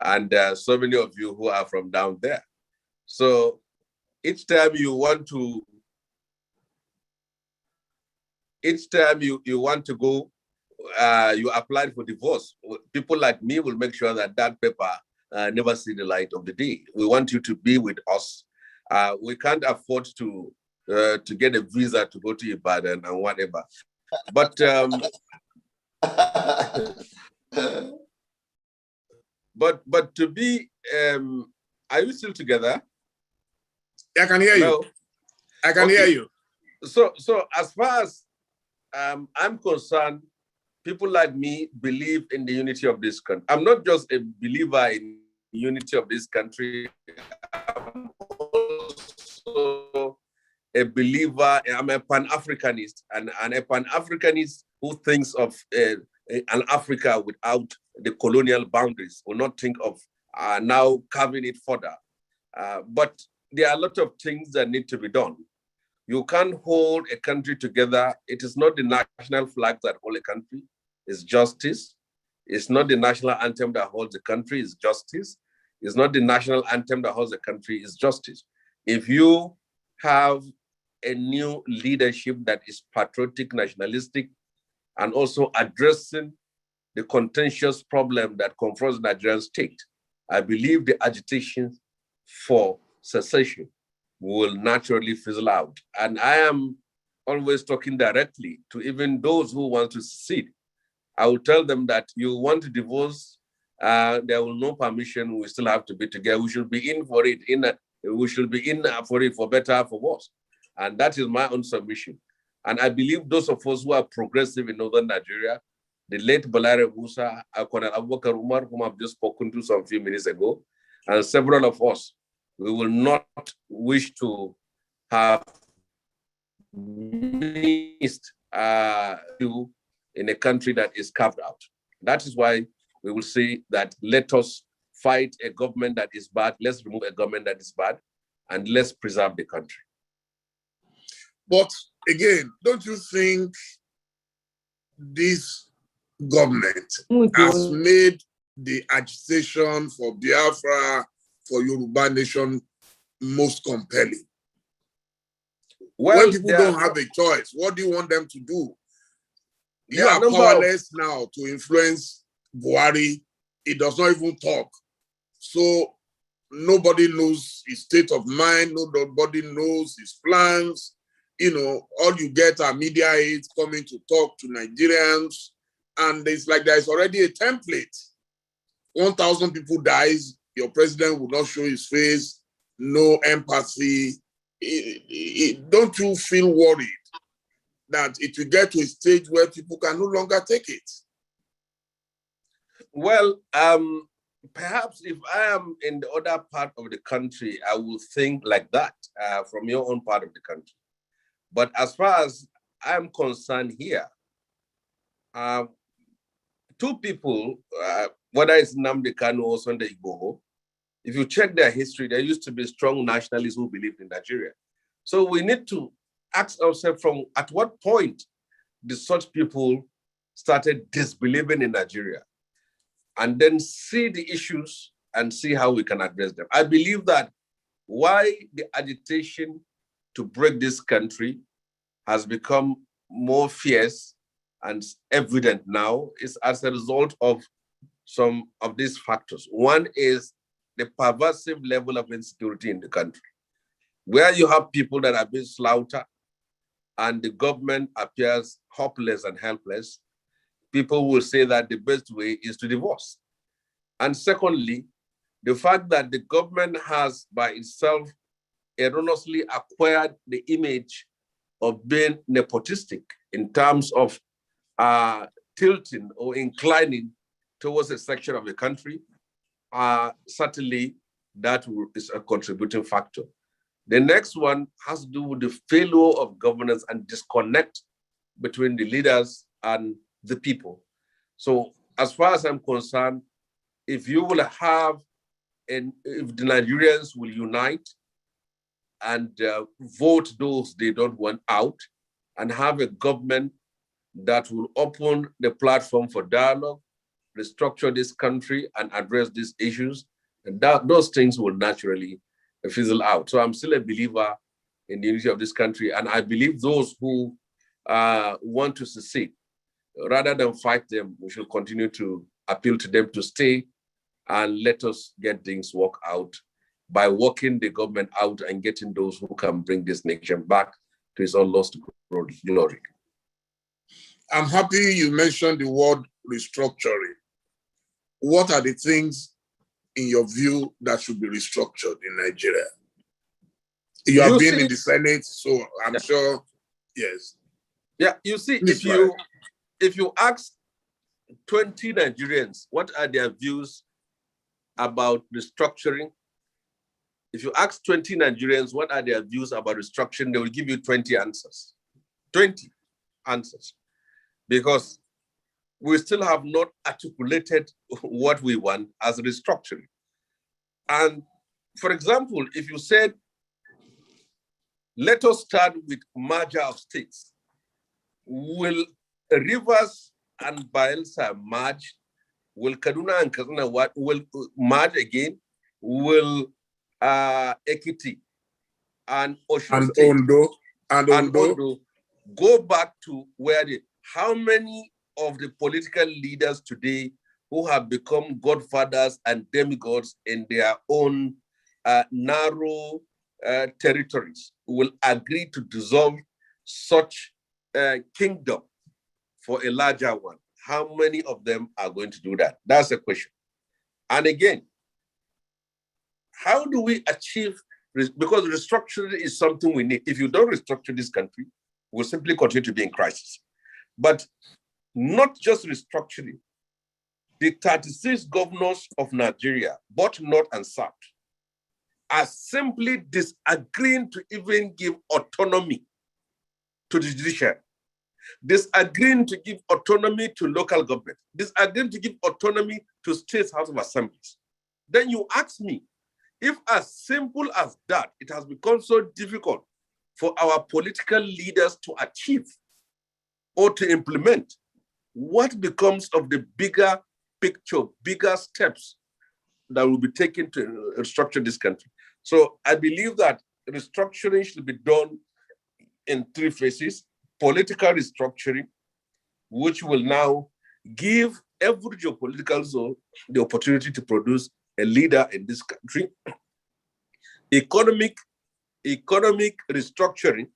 And so many of you who are from down there. So each time you want to go, you applied for divorce. People like me will make sure that that paper never see the light of the day. We want you to be with us. We can't afford to get a visa to go to Ibadan and whatever. But but to be, are you still together? I can hear you. I can hear you. So as far as I'm concerned, people like me believe in the unity of this country. I'm not just a believer in the unity of this country. I'm also a believer, I'm a Pan-Africanist, and a Pan-Africanist who thinks of an Africa without the colonial boundaries, will not think of now carving it further. But there are a lot of things that need to be done. You can't hold a country together. It is not the national flag that holds a country. It's justice. It's not the national anthem that holds the country. It's justice. It's not the national anthem that holds the country. It's justice. If you have a new leadership that is patriotic, nationalistic, and also addressing the contentious problem that confronts the Nigerian state, I believe the agitation for secession will naturally fizzle out. And I am always talking directly to even those who want to secede. I will tell them that you want to divorce, there will no permission, we still have to be together. We should be in for it, we should be in for it for better, for worse. And that is my own submission. And I believe those of us who are progressive in northern Nigeria, the late Balare Musa, Colonel Abubakar Umar, whom I've just spoken to some few minutes ago, and several of us, we will not wish to have missed you in a country that is carved out. That is why we will say that let us fight a government that is bad, let's remove a government that is bad, and let's preserve the country. But again, don't you think this government has made the agitation for Biafra, for Yoruba nation, most compelling? Well, when people don't have a choice, what do you want them to do? You are powerless now to influence Buhari. He does not even talk. So nobody knows his state of mind. Nobody knows his plans. You know, all you get are media aides coming to talk to Nigerians. And it's like there's already a template. 1,000 people dies, your president will not show his face, no empathy. Don't you feel worried that it will get to a stage where people can no longer take it? Well, perhaps if I am in the other part of the country, I will think like that from your own part of the country. But as far as I'm concerned here, two people, whether it's Nnamdi Kanu or Sunday Igboho, if you check their history, there used to be strong nationalists who believed in Nigeria. So we need to ask ourselves from at what point did such people started disbelieving in Nigeria, and then see the issues and see how we can address them. I believe that why the agitation to break this country has become more fierce and evident now is as a result of some of these factors. One is the pervasive level of insecurity in the country, where you have people that are being slaughtered and the government appears hopeless and helpless. People will say that the best way is to divorce. And secondly, the fact that the government has by itself erroneously acquired the image of being nepotistic in terms of tilting or inclining towards a section of the country, certainly that is a contributing factor. The next one has to do with the failure of governance and disconnect between the leaders and the people. So as far as I'm concerned, if you will have, and if the Nigerians will unite and vote those they don't want out and have a government that will open the platform for dialogue, restructure this country and address these issues, and those things will naturally fizzle out. So I'm still a believer in the unity of this country. And I believe those who want to secede, rather than fight them, we should continue to appeal to them to stay and let us get things worked out by working the government out and getting those who can bring this nation back to its own lost glory. I'm happy you mentioned the word restructuring. What are the things, in your view, that should be restructured in Nigeria? You have been in the Senate, so I'm sure, yes. Yeah, you see, if you ask 20 Nigerians what are their views about restructuring, if you ask 20 Nigerians what are their views about restructuring, they will give you 20 answers. 20 answers. Because we still have not articulated what we want as restructuring. And for example, if you said Let us start with merger of states. Will Rivers and Bayelsa merge? Will Kaduna and Katsina will merge again? Will Ekiti and Osun State and Ondo go back to where how many of the political leaders today who have become godfathers and demigods in their own narrow territories will agree to dissolve such a kingdom for a larger one? How many of them are going to do that? That's the question. And again, how do we achieve, because restructuring is something we need. If you don't restructure this country, we'll simply continue to be in crisis. But not just restructuring. The 36 governors of Nigeria, both North and South, are simply disagreeing to even give autonomy to the judiciary, disagreeing to give autonomy to local government, disagreeing to give autonomy to states' House of Assemblies. Then you ask me, if as simple as that, it has become so difficult for our political leaders to achieve or to implement, what becomes of the bigger picture, bigger steps that will be taken to restructure this country? So I believe that restructuring should be done in 3 phases. Political restructuring, which will now give every geopolitical zone the opportunity to produce a leader in this country. Economic restructuring,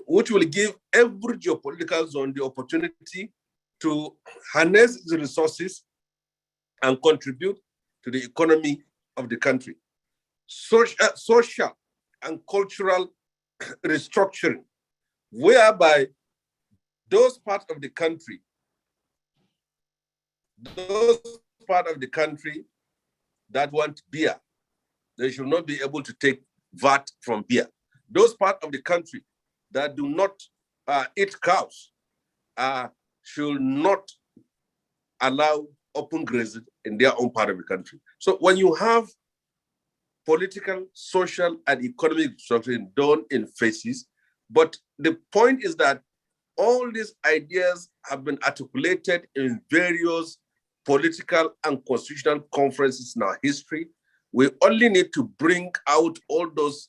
which will give every geopolitical zone the opportunity to harness the resources and contribute to the economy of the country. Social and cultural restructuring, whereby those parts of the country that want beer, they should not be able to take VAT from beer. Those parts of the country that do not eat cows should not allow open grazing in their own part of the country. So when you have political, social, and economic restructuring done in phases, but the point is that all these ideas have been articulated in various political and constitutional conferences in our history. We only need to bring out all those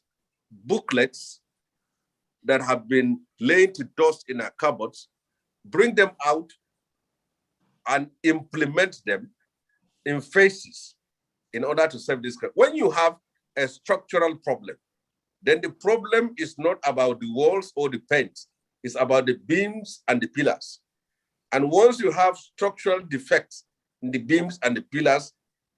booklets that have been laying to dust in our cupboards, bring them out and implement them in phases in order to solve this. When you have a structural problem, then the problem is not about the walls or the paint, it's about the beams and the pillars. And once you have structural defects in the beams and the pillars,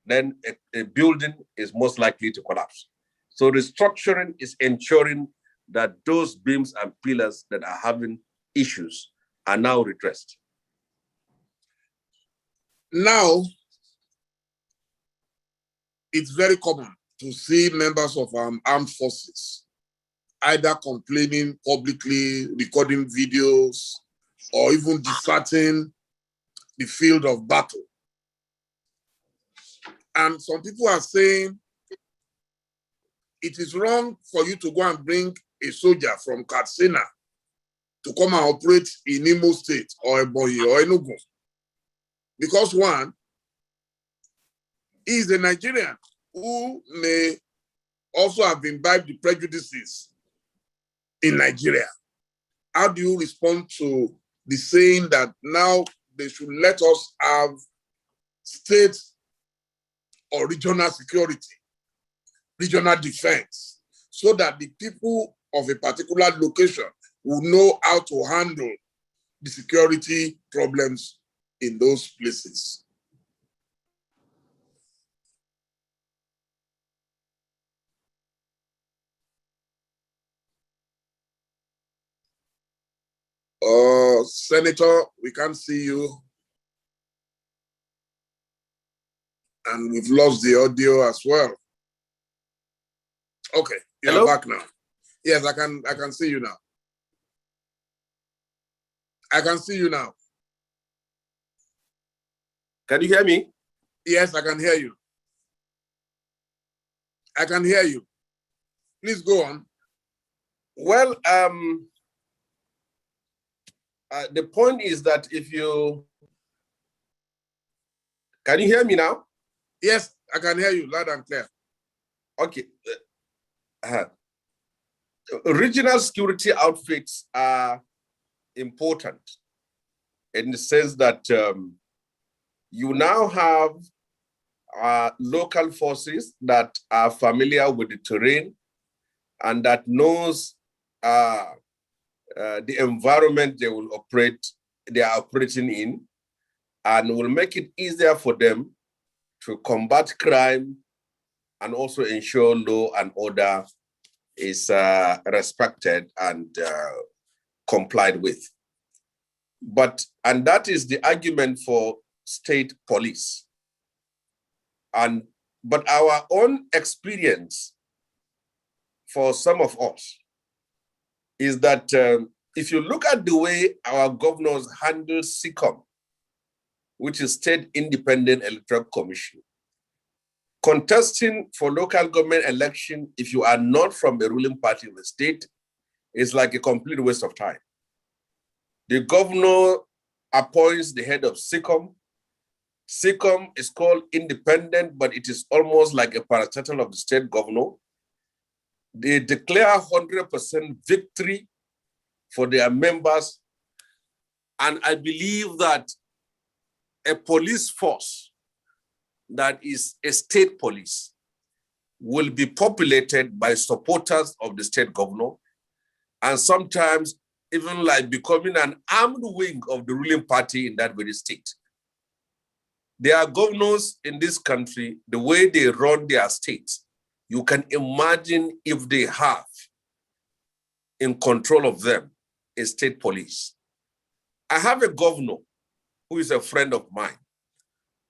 then a building is most likely to collapse. So restructuring is ensuring that those beams and pillars that are having issues are now redressed. Now, it's very common to see members of armed forces either complaining publicly, recording videos, or even deserting the field of battle. And some people are saying it is wrong for you to go and bring a soldier from Katsina to come and operate in Imo State or Ebonyi or Enugu. Because one, he is a Nigerian who may also have imbibed the prejudices in Nigeria. How do you respond to the saying that now they should let us have state or regional security, regional defense, so that the people of a particular location will know how to handle the security problems in those places? Senator, we can't see you. And we've lost the audio as well. Okay, you're back now. Yes, I can see you now. I can see you now. Can you hear me? Yes, I can hear you. I can hear you. Please go on. Well, the point is that if you, can you hear me now? Yes, I can hear you loud and clear. Okay. Regional security outfits are important in the sense that you now have local forces that are familiar with the terrain and that knows the environment they are operating in, and will make it easier for them to combat crime and also ensure law and order is respected and complied with. And that is the argument for state police. But our own experience for some of us is that if you look at the way our governors handle SECOM, which is State Independent Electoral Commission, contesting for local government election, if you are not from the ruling party of the state, is like a complete waste of time. The governor appoints the head of SECOM. SECOM is called independent, but it is almost like a parastatal of the state governor. They declare 100% victory for their members. And I believe that a police force that is a state police will be populated by supporters of the state governor, and sometimes even like becoming an armed wing of the ruling party in that very state. There are governors in this country, the way they run their states, you can imagine if they have in control of them a state police. I have a governor who is a friend of mine.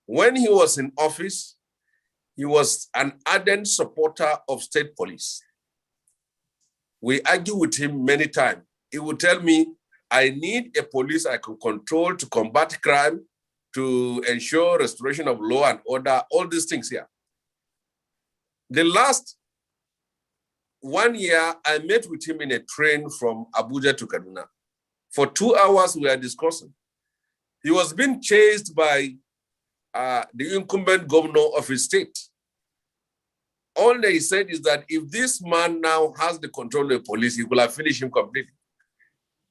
When he was in office, he was an ardent supporter of state police. We argue with him many times. He would tell me, I need a police I can control to combat crime, to ensure restoration of law and order, all these things here. The last 1 year, I met with him in a train from Abuja to Kaduna. For 2 hours, we were discussing. He was being chased by the incumbent governor of his state. All they said is that if this man now has the control of the police, he will have finished him completely.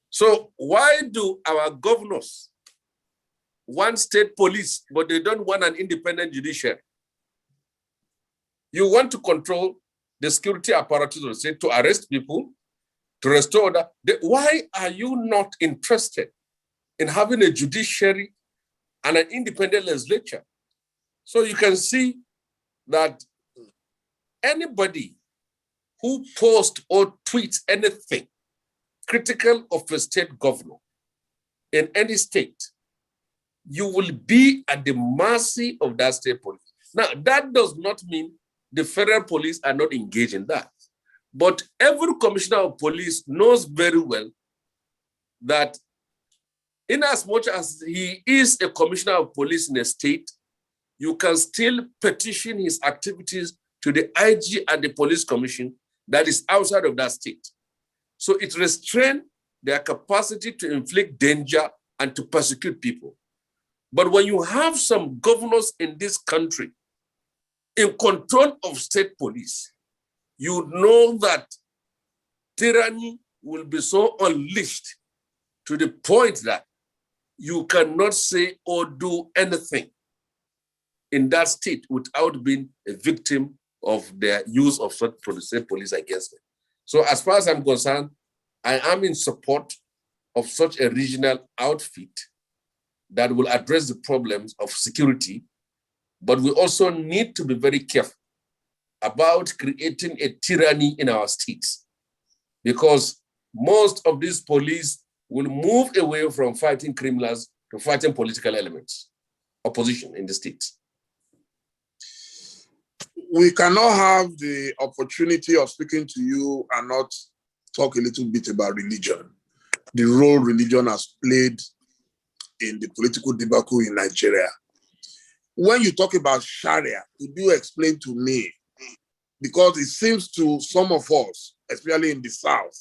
So why do our governors want state police, but they don't want an independent judiciary? You want to control the security apparatus of the state to arrest people, to restore order. Why are you not interested in having a judiciary and an independent legislature? So you can see that anybody who posts or tweets anything critical of a state governor in any state, you will be at the mercy of that state police. Now, that does not mean the federal police are not engaged in that. But every commissioner of police knows very well that in as much as he is a commissioner of police in a state, you can still petition his activities to the IG and the police commission that is outside of that state. So it restrains their capacity to inflict danger and to persecute people. But when you have some governors in this country in control of state police, you know that tyranny will be so unleashed to the point that you cannot say or do anything in that state without being a victim of their use of such police against them. So as far as I'm concerned, I am in support of such a regional outfit that will address the problems of security, but we also need to be very careful about creating a tyranny in our states, because most of these police will move away from fighting criminals to fighting political elements, opposition in the states. We cannot have the opportunity of speaking to you and not talk a little bit about religion, the role religion has played in the political debacle in Nigeria. When you talk about Sharia, could you explain to me, because it seems to some of us, especially in the South,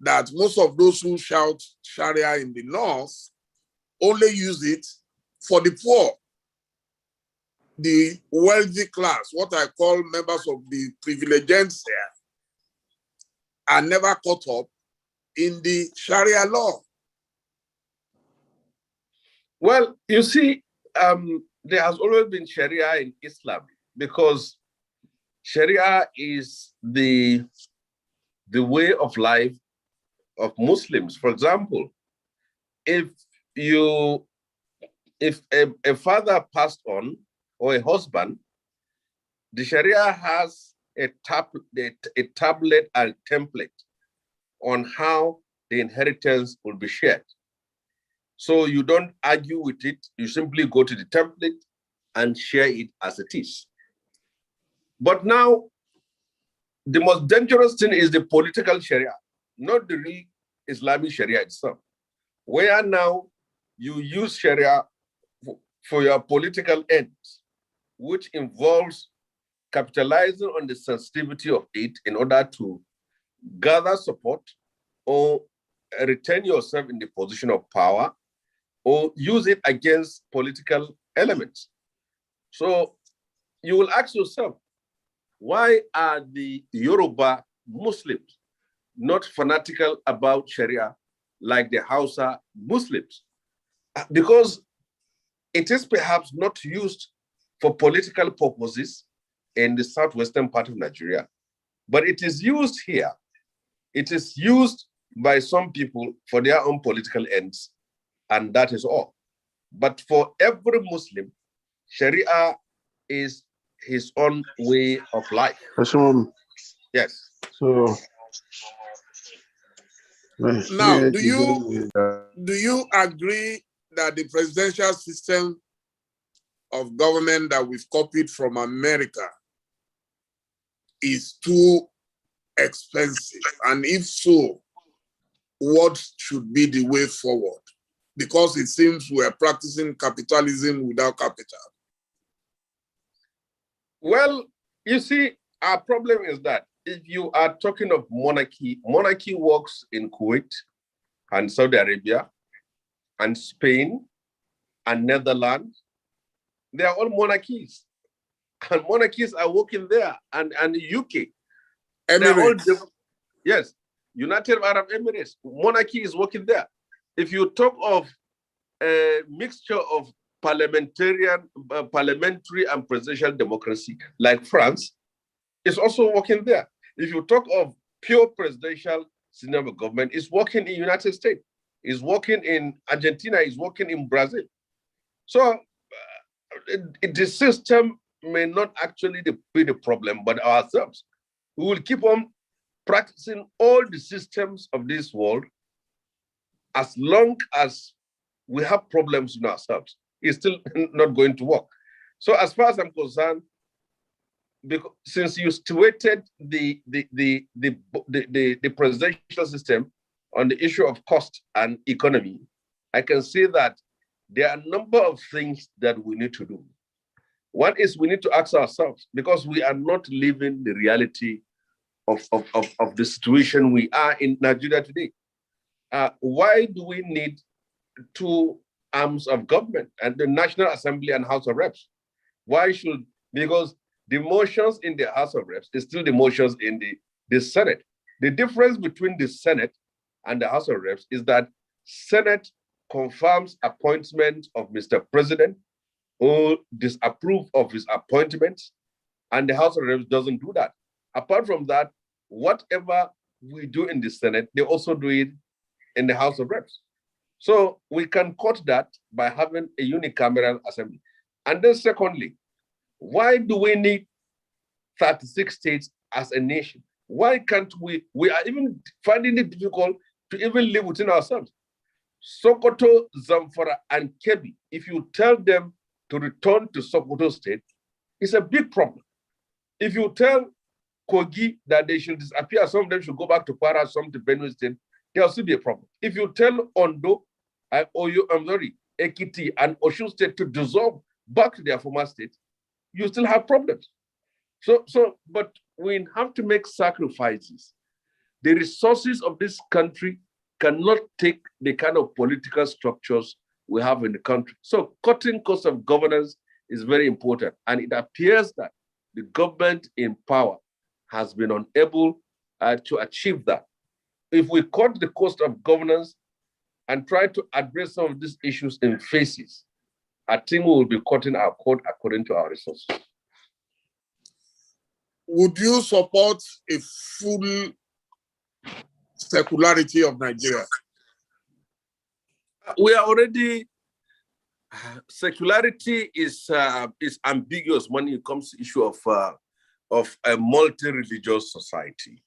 that most of those who shout Sharia in the north only use it for the poor, the wealthy class, what I call members of the privileged here, are never caught up in the Sharia law. Well, you see, there has always been Sharia in Islam because Sharia is the way of life of Muslims. For example, if a father passed on or a husband, the Sharia has a tablet and template on how the inheritance will be shared. So you don't argue with it, you simply go to the template and share it as it is. But now, the most dangerous thing is the political Sharia, not the real Islamic Sharia itself, where now you use Sharia for your political ends, which involves capitalizing on the sensitivity of it in order to gather support or retain yourself in the position of power or use it against political elements. So you will ask yourself, why are the Yoruba Muslims not fanatical about Sharia like the Hausa Muslims? Because it is perhaps not used for political purposes in the southwestern part of Nigeria, but it is used here. It is used by some people for their own political ends, and that is all. But for every Muslim, Sharia is his own way of life. Yes. So now, do you agree that the presidential system of government that we've copied from America is too expensive? And if so, what should be the way forward? Because it seems we're practicing capitalism without capital. Well, you see, our problem is that if you are talking of monarchy, monarchy works in Kuwait and Saudi Arabia and Spain and Netherlands. They are all monarchies. And monarchies are working there, and the UK. Emirates. Yes, United Arab Emirates, monarchy is working there. If you talk of a mixture of parliamentary and presidential democracy, like France, it's also working there. If you talk of pure presidential system of government, it's working in the United States, it's working in Argentina, it's working in Brazil. So the system may not actually be the problem, but ourselves. We will keep on practicing all the systems of this world as long as we have problems in ourselves. It's still not going to work. So as far as I'm concerned, because since you situated the presidential system on the issue of cost and economy, I can say that there are a number of things that we need to do. One is we need to ask ourselves, because we are not living the reality of the situation we are in Nigeria today. Why do we need two arms of government, and the National Assembly and House of Reps? Because the motions in the House of Reps is still the motions in the Senate. The difference between the Senate and the House of Reps is that Senate confirms appointment of Mr. President or disapprove of his appointment, and the House of Reps doesn't do that. Apart from that, whatever we do in the Senate, they also do it in the House of Reps. So we can cut that by having a unicameral assembly. And then secondly, why do we need 36 states as a nation? Why can't we are even finding it difficult to even live within ourselves. Sokoto, Zamfara, and Kebbi, if you tell them to return to Sokoto state, it's a big problem. If you tell Kogi that they should disappear, some of them should go back to Para, some to Benue state, there'll still be a problem. If you tell Ondo, Ekiti, and Osun state to dissolve back to their former state, you still have problems. But we have to make sacrifices. the resources of this country cannot take the kind of political structures we have in the country. So cutting cost of governance is very important. And it appears that the government in power has been unable to achieve that. If we cut the cost of governance and try to address some of these issues in phases, I think we will be cutting our coat according to our resources. Would you support a full secularity of Nigeria? We are already, secularity is ambiguous when it comes to the issue of a multi-religious society,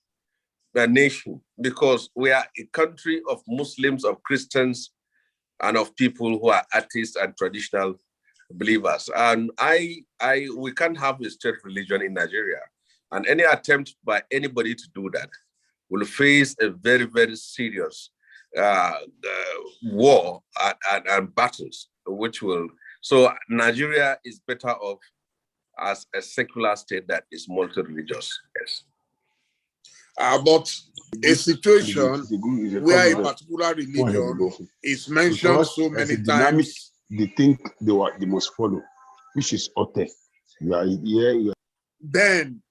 a nation, because we are a country of Muslims, of Christians, and of people who are atheists and traditional believers. And we can't have a state religion in Nigeria. And any attempt by anybody to do that will face a very, very serious war and battles, which will. So Nigeria is better off as a secular state that is multi-religious. Yes. But a situation where a particular religion is mentioned so many times. They think they must follow, which is Ote. Then,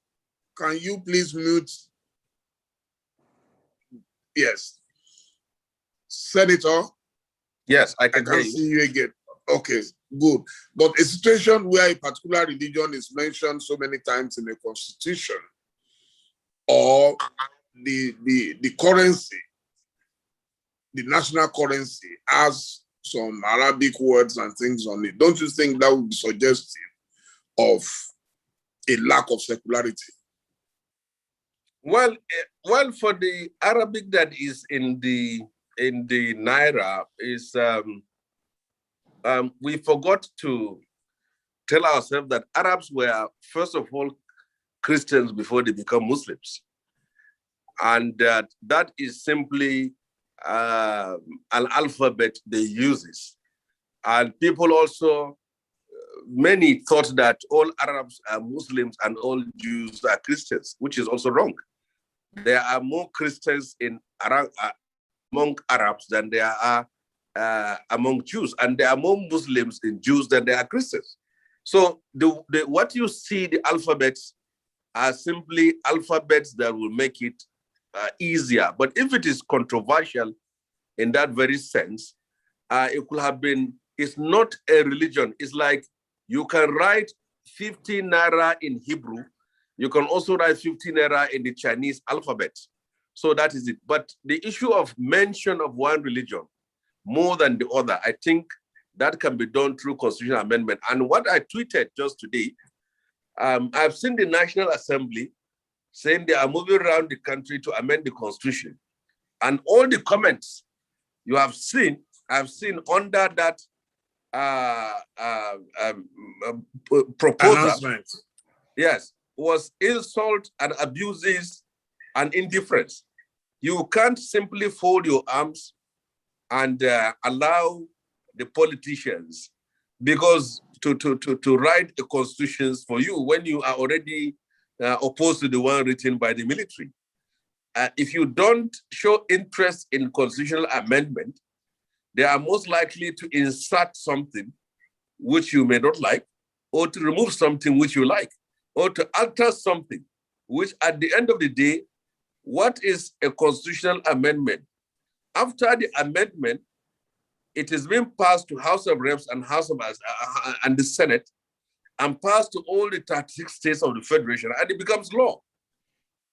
can you please mute? Yes. Senator? Yes, I can hear you. See you again. Okay, good. But a situation where a particular religion is mentioned so many times in the constitution, or the currency, the national currency has some Arabic words and things on it, don't you think that would be suggestive of a lack of secularity? Well, for the Arabic that is in the Naira is we forgot to tell ourselves that Arabs were first of all Christians before they become Muslims, and that is simply an alphabet they use. And people also, many thought that all Arabs are Muslims and all Jews are Christians, which is also wrong. There are more Christians among Arabs than there are among Jews, and there are more Muslims in Jews than there are Christians. So what you see, the alphabets are simply alphabets that will make it easier. But if it is controversial in that very sense, it could have been, it's not a religion. It's like you can write 50 Naira in Hebrew. You can also write 50 Naira in the Chinese alphabet. So that is it. But the issue of mention of one religion more than the other, I think that can be done through constitutional amendment. And what I tweeted just today, I've seen the National Assembly saying they are moving around the country to amend the constitution. And all the comments you have seen, I've seen under that proposal, yes, was insult and abuses and indifference. You can't simply fold your arms and allow the politicians because to write the constitutions for you when you are already opposed to the one written by the military. If you don't show interest in constitutional amendment, they are most likely to insert something which you may not like, or to remove something which you like, or to alter something, which at the end of the day, what is a constitutional amendment? After the amendment, it is being passed to House of Reps and and the Senate, and passed to all the 36 states of the Federation, and it becomes law.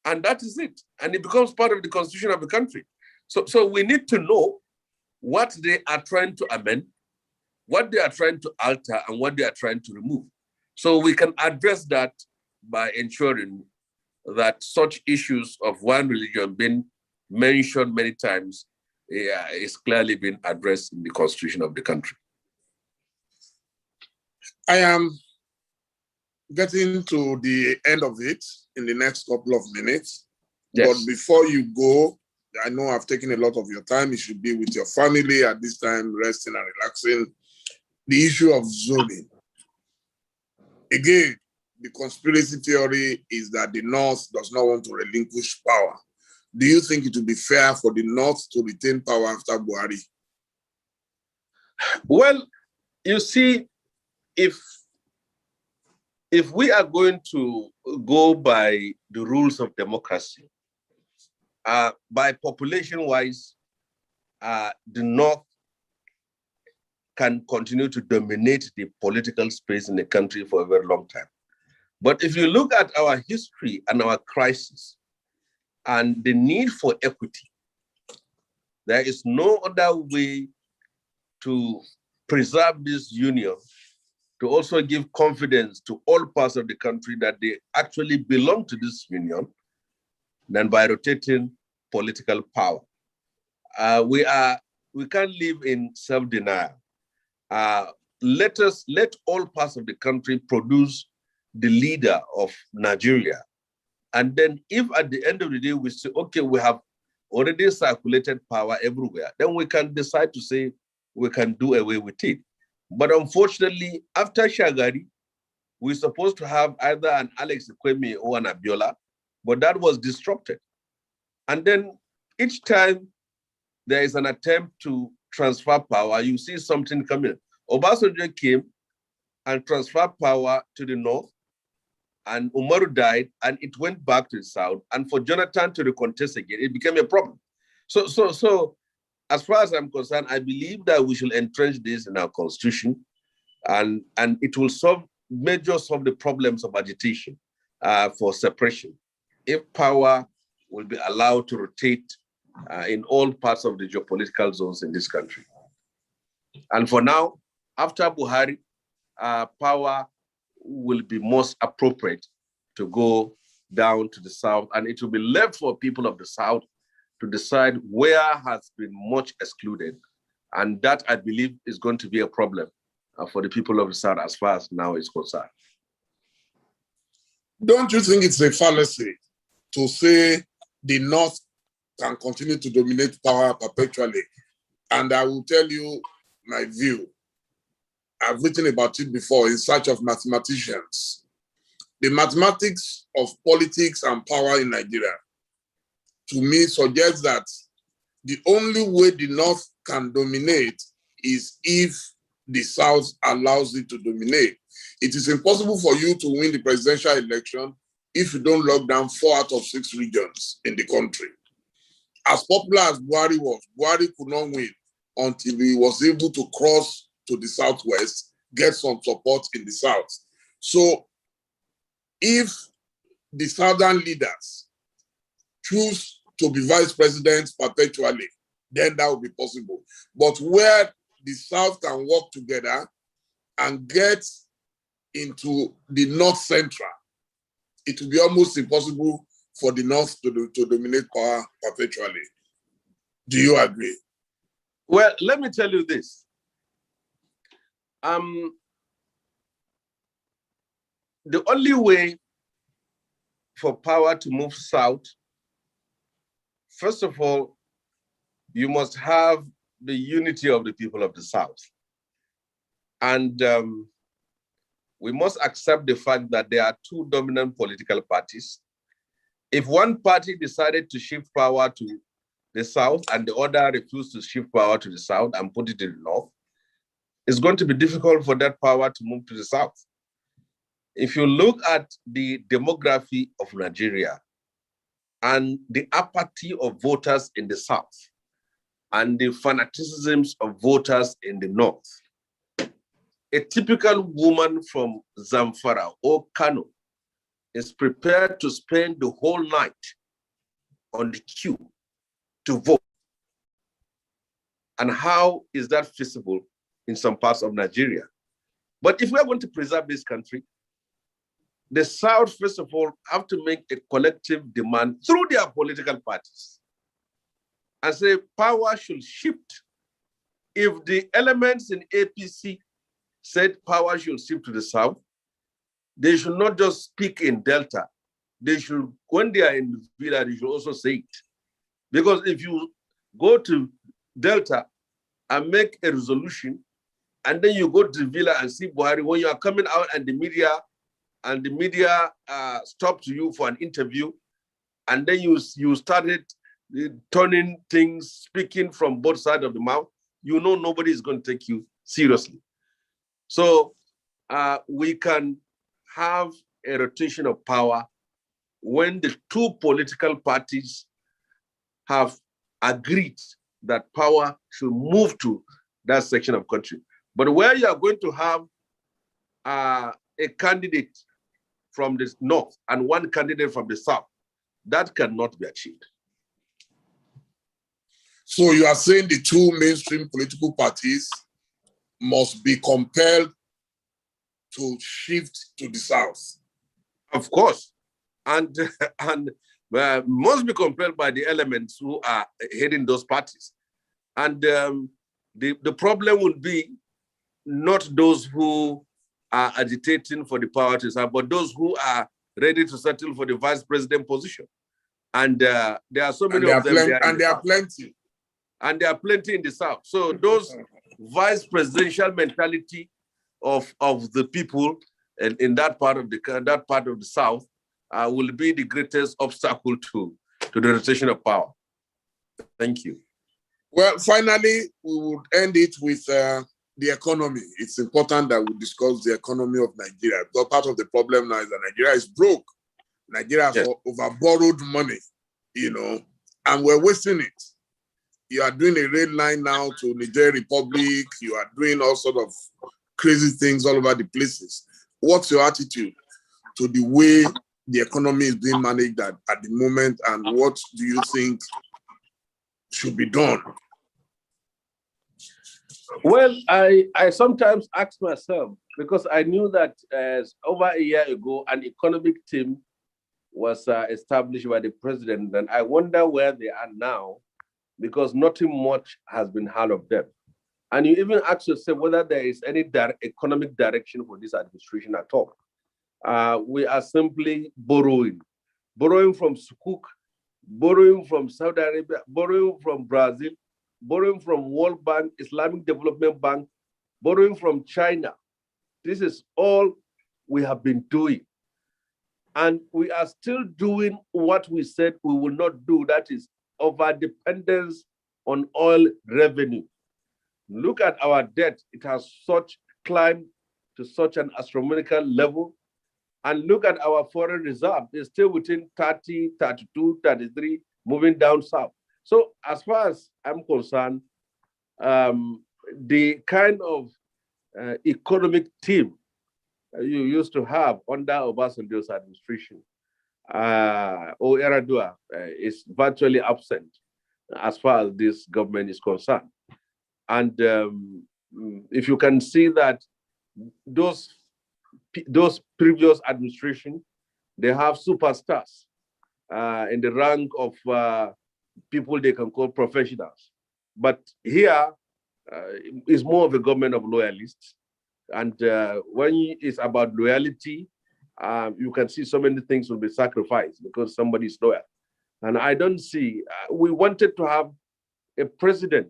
And that is it. And it becomes part of the constitution of the country. So we need to know what they are trying to amend, what they are trying to alter, and what they are trying to remove. So we can address that by ensuring that such issues of one religion being mentioned many times is clearly being addressed in the constitution of the country. I am getting to the end of it in the next couple of minutes. Yes. But before you go, I know I've taken a lot of your time. You should be with your family at this time, resting and relaxing. The issue of zoning. Again, the conspiracy theory is that the North does not want to relinquish power do you think it would be fair for the North to retain power after Buhari? Well, you see, if we are going to go by the rules of democracy, by population-wise, the North can continue to dominate the political space in the country for a very long time. But if you look at our history and our crisis and the need for equity, there is no other way to preserve this union, to also give confidence to all parts of the country that they actually belong to this union, than by rotating political power. We can't live in self-denial. Let all parts of the country produce the leader of Nigeria. And then if at the end of the day we say, okay, we have already circulated power everywhere, then we can decide to say we can do away with it. But unfortunately, after Shagari, we're supposed to have either an Alex Kwame or an Abiola, but that was disrupted. And then each time there is an attempt to transfer power, you see something coming. Obasanjo came and transferred power to the North, and Umaru died, and it went back to the South. And for Jonathan to recontest again, it became a problem. So as far as I'm concerned, I believe that we should entrench this in our constitution, and it will solve the problems of agitation for separation, if power will be allowed to rotate in all parts of the geopolitical zones in this country. And for now, after Buhari, power will be most appropriate to go down to the South, and it will be left for people of the South to decide where has been much excluded. And that, I believe, is going to be a problem for the people of the South as far as now is concerned. Don't you think it's a fallacy to say the North can continue to dominate power perpetually? And I will tell you my view. I've written about it before in Search of Mathematicians. The mathematics of politics and power in Nigeria, to me, suggests that the only way the North can dominate is if the South allows it to dominate. It is impossible for you to win the presidential election if you don't lock down 4 out of 6 regions in the country. As popular as Buhari was, Buhari could not win until he was able to cross to the Southwest, get some support in the South. So if the Southern leaders choose to be vice presidents perpetually, then that will be possible. But where the South can work together and get into the North Central, it will be almost impossible for the North to dominate power perpetually. Do you agree? Well, let me tell you this. The only way for power to move south, first of all, you must have the unity of the people of the South. And we must accept the fact that there are 2 dominant political parties. If one party decided to shift power to the South and the other refused to shift power to the South and put it in the North, it's going to be difficult for that power to move to the South. If you look at the demography of Nigeria and the apathy of voters in the South and the fanaticisms of voters in the North, a typical woman from Zamfara or Kano is prepared to spend the whole night on the queue to vote. And how is that feasible in some parts of Nigeria? But if we are going to preserve this country, the South, first of all, have to make a collective demand through their political parties and say power should shift. If the elements in APC said power should shift to the South, they should not just speak in Delta. They should, when they are in the villa, they should also say it. Because if you go to Delta and make a resolution, and then you go to the villa and see Buhari, when you are coming out and the media stops you for an interview, and then you started turning things, speaking from both sides of the mouth, you know nobody is going to take you seriously. So we can have a rotation of power when the two political parties have agreed that power should move to that section of country. But where you are going to have a candidate from the north and one candidate from the south, that cannot be achieved. So you are saying the two mainstream political parties must be compelled to shift to the south? Of course, and must be compelled by the elements who are heading those parties. And the problem will be not those who are agitating for the power to serve, but those who are ready to settle for the vice president position. And there are so many of them. And there are plenty. And there are plenty in the south. So those vice presidential mentality of the people in that part of the south will be the greatest obstacle to the rotation of power. Thank you. Well, finally, we would end it with the economy. It's important that we discuss the economy of Nigeria, because part of the problem now is that Nigeria is broke. Nigeria has over-borrowed money, and we're wasting it. You are doing a red line now to Niger Republic. You are doing all sort of crazy things all over the places. What's your attitude to the way the economy is being managed at the moment, and what do you think should be done? Well, I sometimes ask myself, because I knew that over a year ago, an economic team was established by the president, and I wonder where they are now, because nothing much has been heard of them. And you even ask yourself whether there is any economic direction for this administration at all. We are simply borrowing from Sukuk, borrowing from Saudi Arabia, borrowing from Brazil, borrowing from World Bank, Islamic Development Bank, borrowing from China. This is all we have been doing. And we are still doing what we said we will not do, that is over-dependence on oil revenue. Look at our debt. It has climbed to such an astronomical level. And look at our foreign reserve. It's still within 30, 32, 33, moving down south. So as far as I'm concerned, the kind of economic team you used to have under Obasanjo's administration, or Eradua, is virtually absent as far as this government is concerned. And if you can see that those previous administration, they have superstars in the rank of people they can call professionals. But here is more of a government of loyalists. And when it's about loyalty, you can see so many things will be sacrificed because somebody is loyal. And I don't see, we wanted to have a president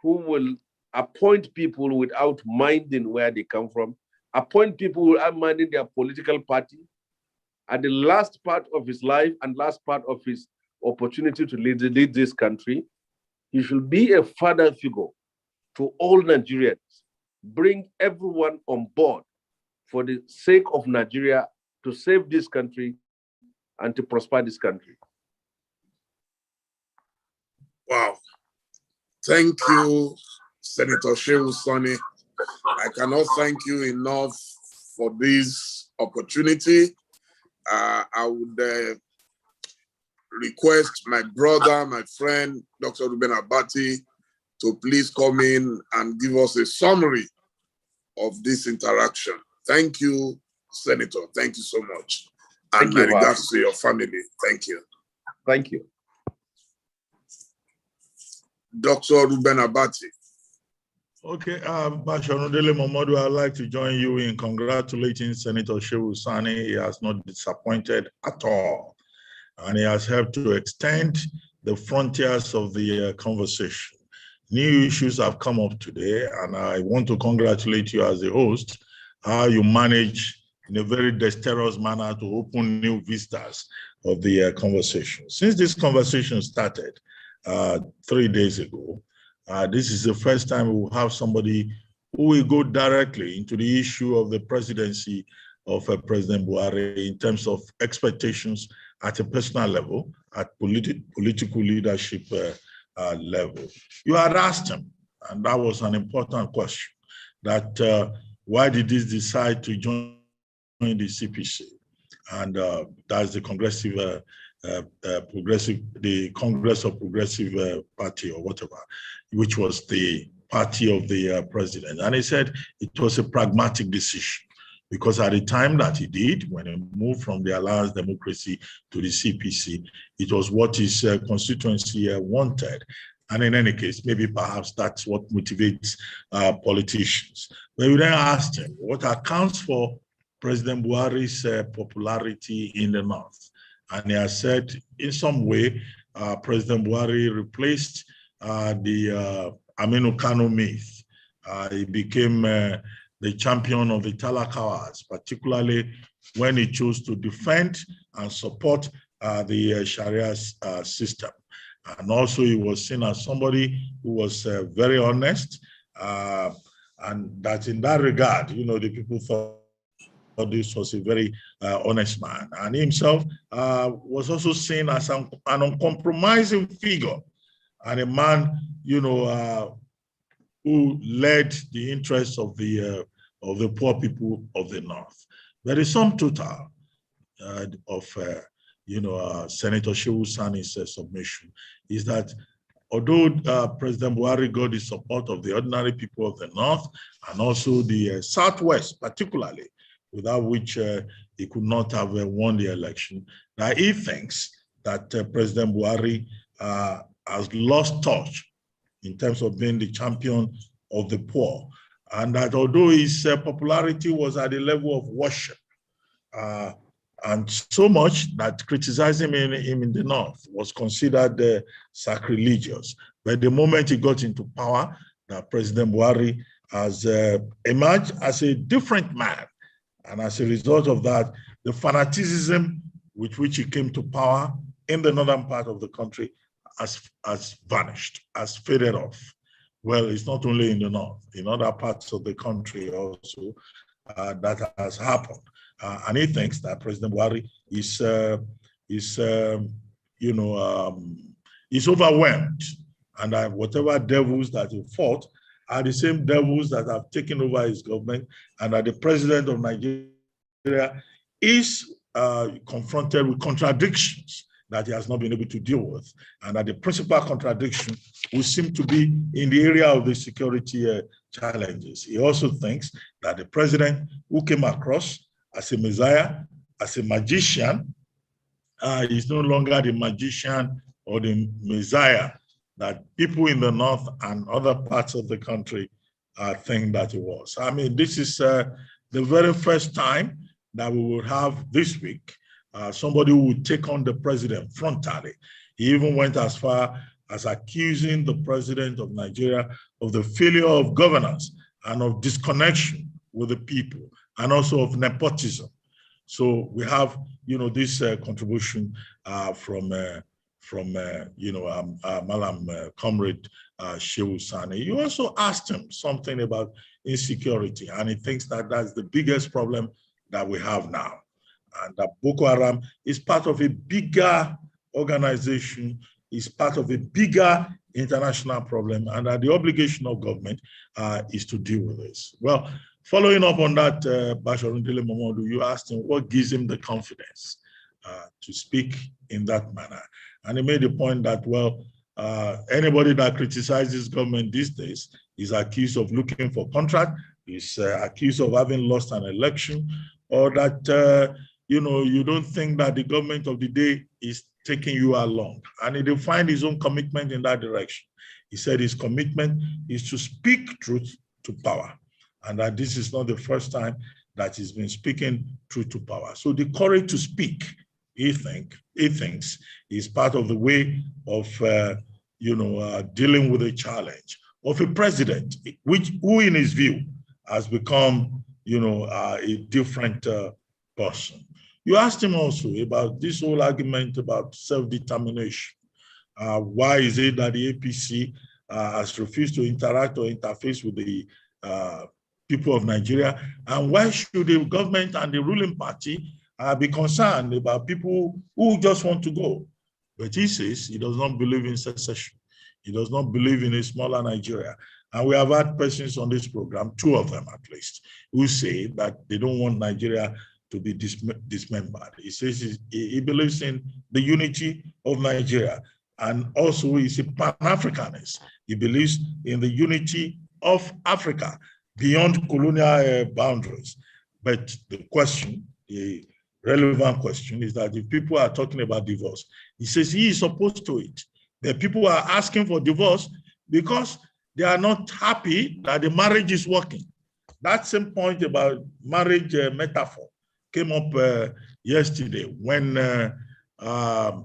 who will appoint people without minding where they come from, appoint people without minding their political party. At the last part of his life and last part of his opportunity to lead this country, he should be a father figure to all Nigerians, bring everyone on board for the sake of Nigeria, to save this country and to prosper this country. Wow. Thank you, Senator Shehu Sani. I cannot thank you enough for this opportunity. I would request my brother, my friend, Dr. Ruben Abati, to please come in and give us a summary of this interaction. Thank you, Senator. Thank you so much. And my regards to your family. Thank you. Thank you. Dr. Ruben Abati. Okay, Bashir DELE MOMODU, I'd like to join you in congratulating Senator Shehu Sani. He has not disappointed at all, and he has helped to extend the frontiers of the conversation. New issues have come up today, and I want to congratulate you as the host, how you manage in a very dexterous manner to open new vistas of the conversation. Since this conversation started 3 days ago, this is the first time we will have somebody who will go directly into the issue of the presidency of President Buhari in terms of expectations at a personal level, at political leadership level. You had asked him, and that was an important question, that why did he decide to join the CPC? And that's the the Congress of Progressive Party or whatever, which was the party of the president. And he said it was a pragmatic decision because at the time that he did, when he moved from the Alliance Democracy to the CPC, it was what his constituency wanted. And in any case, maybe perhaps that's what motivates politicians. But we then asked him what accounts for President Buhari's popularity in the North. And he has said, in some way, President Buhari replaced the Aminu Kano myth. He became the champion of the Talakawas, particularly when he chose to defend and support the Sharia system. And also he was seen as somebody who was very honest, and that in that regard, you know, the people thought this was a very honest man. And he himself was also seen as an uncompromising figure and a man, you know, who led the interests of the poor people of the North. There is some total of Senator Shehu Sani's submission is that although President Buhari got the support of the ordinary people of the North and also the Southwest particularly, without which he could not have won the election, that he thinks that President Buhari has lost touch in terms of being the champion of the poor, and that although his popularity was at the level of worship, and so much that criticizing him in the North was considered sacrilegious. But the moment he got into power, that President Buhari has emerged as a different man. And as a result of that, the fanaticism with which he came to power in the northern part of the country has vanished, has faded off. Well, it's not only in the North, in other parts of the country also that has happened. And he thinks that President Buhari is overwhelmed, and that whatever devils that he fought are the same devils that have taken over his government, and that the president of Nigeria is confronted with contradictions that he has not been able to deal with, and that the principal contradiction will seem to be in the area of the security challenges. He also thinks that the president who came across as a messiah, as a magician, is no longer the magician or the messiah that people in the North and other parts of the country think that he was. I mean, this is the very first time that we will have this week somebody who would take on the president frontally. He even went as far as accusing the president of Nigeria of the failure of governance and of disconnection with the people, and also of nepotism. So we have, this contribution from Malam Comrade Shehu Sani. You also asked him something about insecurity, and he thinks that that's the biggest problem that we have now, and that Boko Haram is part of a bigger organization, is part of a bigger international problem, and that the obligation of government is to deal with this. Well, following up on that, Basharun DELE MOMODU, you asked him what gives him the confidence to speak in that manner. And he made the point that, well, anybody that criticizes government these days is accused of looking for contract, is accused of having lost an election, or that, you don't think that the government of the day is taking you along. And he defined his own commitment in that direction. He said his commitment is to speak truth to power, and that this is not the first time that he's been speaking truth to power. So the courage to speak, he thinks, is part of the way of, dealing with a challenge of a president, who in his view has become, a different person. You asked him also about this whole argument about self-determination. Why is it that the APC has refused to interact or interface with the people of Nigeria? And why should the government and the ruling party be concerned about people who just want to go? But he says he does not believe in secession. He does not believe in a smaller Nigeria. And we have had persons on this program, 2 of them at least, who say that they don't want Nigeria to be dismembered. He says he believes in the unity of Nigeria. And also he's a Pan-Africanist. He believes in the unity of Africa beyond colonial boundaries. But the question, the relevant question, is that if people are talking about divorce, he says he is opposed to it. The people are asking for divorce because they are not happy that the marriage is working. That same point about marriage metaphor came up yesterday when OLISA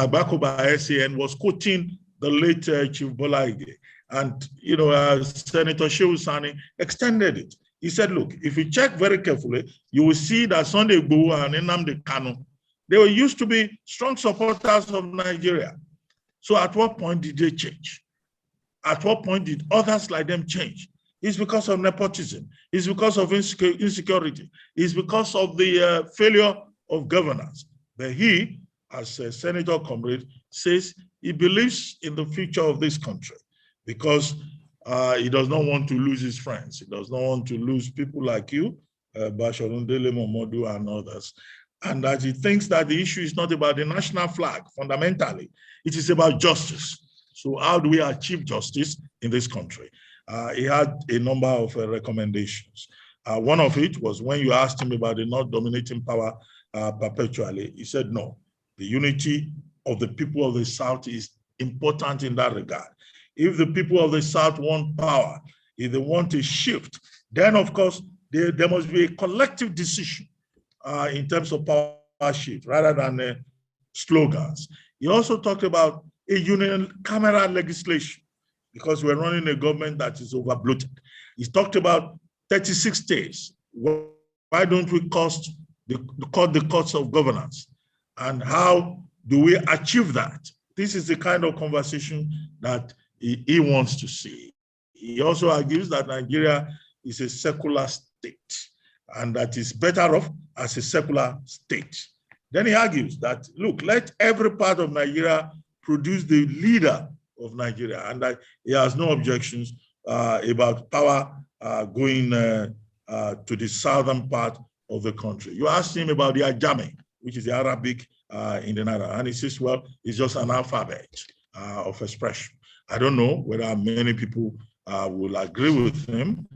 AGBAKOBA SAN was quoting the late Chief Bola Ige. And, you know, Senator Sani extended it. He said, look, if you check very carefully, you will see that Sunday Igboho and Nnamdi Kanu, they were used to be strong supporters of Nigeria. So at what point did they change? At what point did others like them change? It's because of nepotism. It's because of insecurity. It's because of the failure of governance. But he, as a Senator Comrade, says he believes in the future of this country because he does not want to lose his friends. He does not want to lose people like you, DELE MOMODU and others. And that he thinks that the issue is not about the national flag, fundamentally. It is about justice. So how do we achieve justice in this country? He had a number of recommendations. One of it was when you asked him about the not dominating power perpetually, he said, no, the unity of the people of the South is important in that regard. If the people of the South want power, if they want a shift, then of course, there must be a collective decision in terms of power shift rather than slogans. He also talked about a unicameral legislation because we're running a government that is over-bloated. He talked about 36 days. Why don't we cut the costs of governance? And how do we achieve that? This is the kind of conversation that he wants to see. He also argues that Nigeria is a secular state and that is better off as a secular state. Then he argues that, look, let every part of Nigeria produce the leader of Nigeria, and that he has no objections about power going to the southern part of the country. You asked him about the Ajami, which is the Arabic in the Nara, and he says, well, it's just an alphabet of expression. I don't know whether many people will agree with him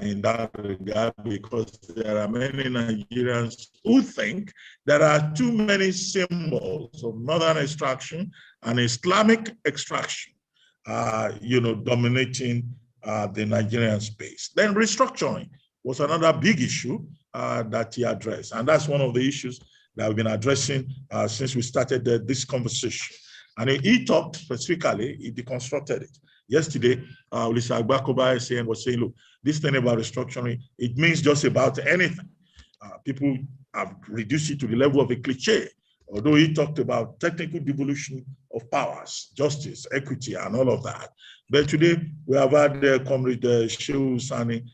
in that regard, because there are many Nigerians who think there are too many symbols of northern extraction and Islamic extraction, dominating the Nigerian space. Then restructuring was another big issue that he addressed. And that's one of the issues that we've been addressing since we started this conversation. And he talked specifically, he deconstructed it. Yesterday, OLISA AGBAKOBA SAN was saying, look, this thing about restructuring, it means just about anything. People have reduced it to the level of a cliche, although he talked about technical devolution of powers, justice, equity, and all of that. But today, we have had Comrade Sani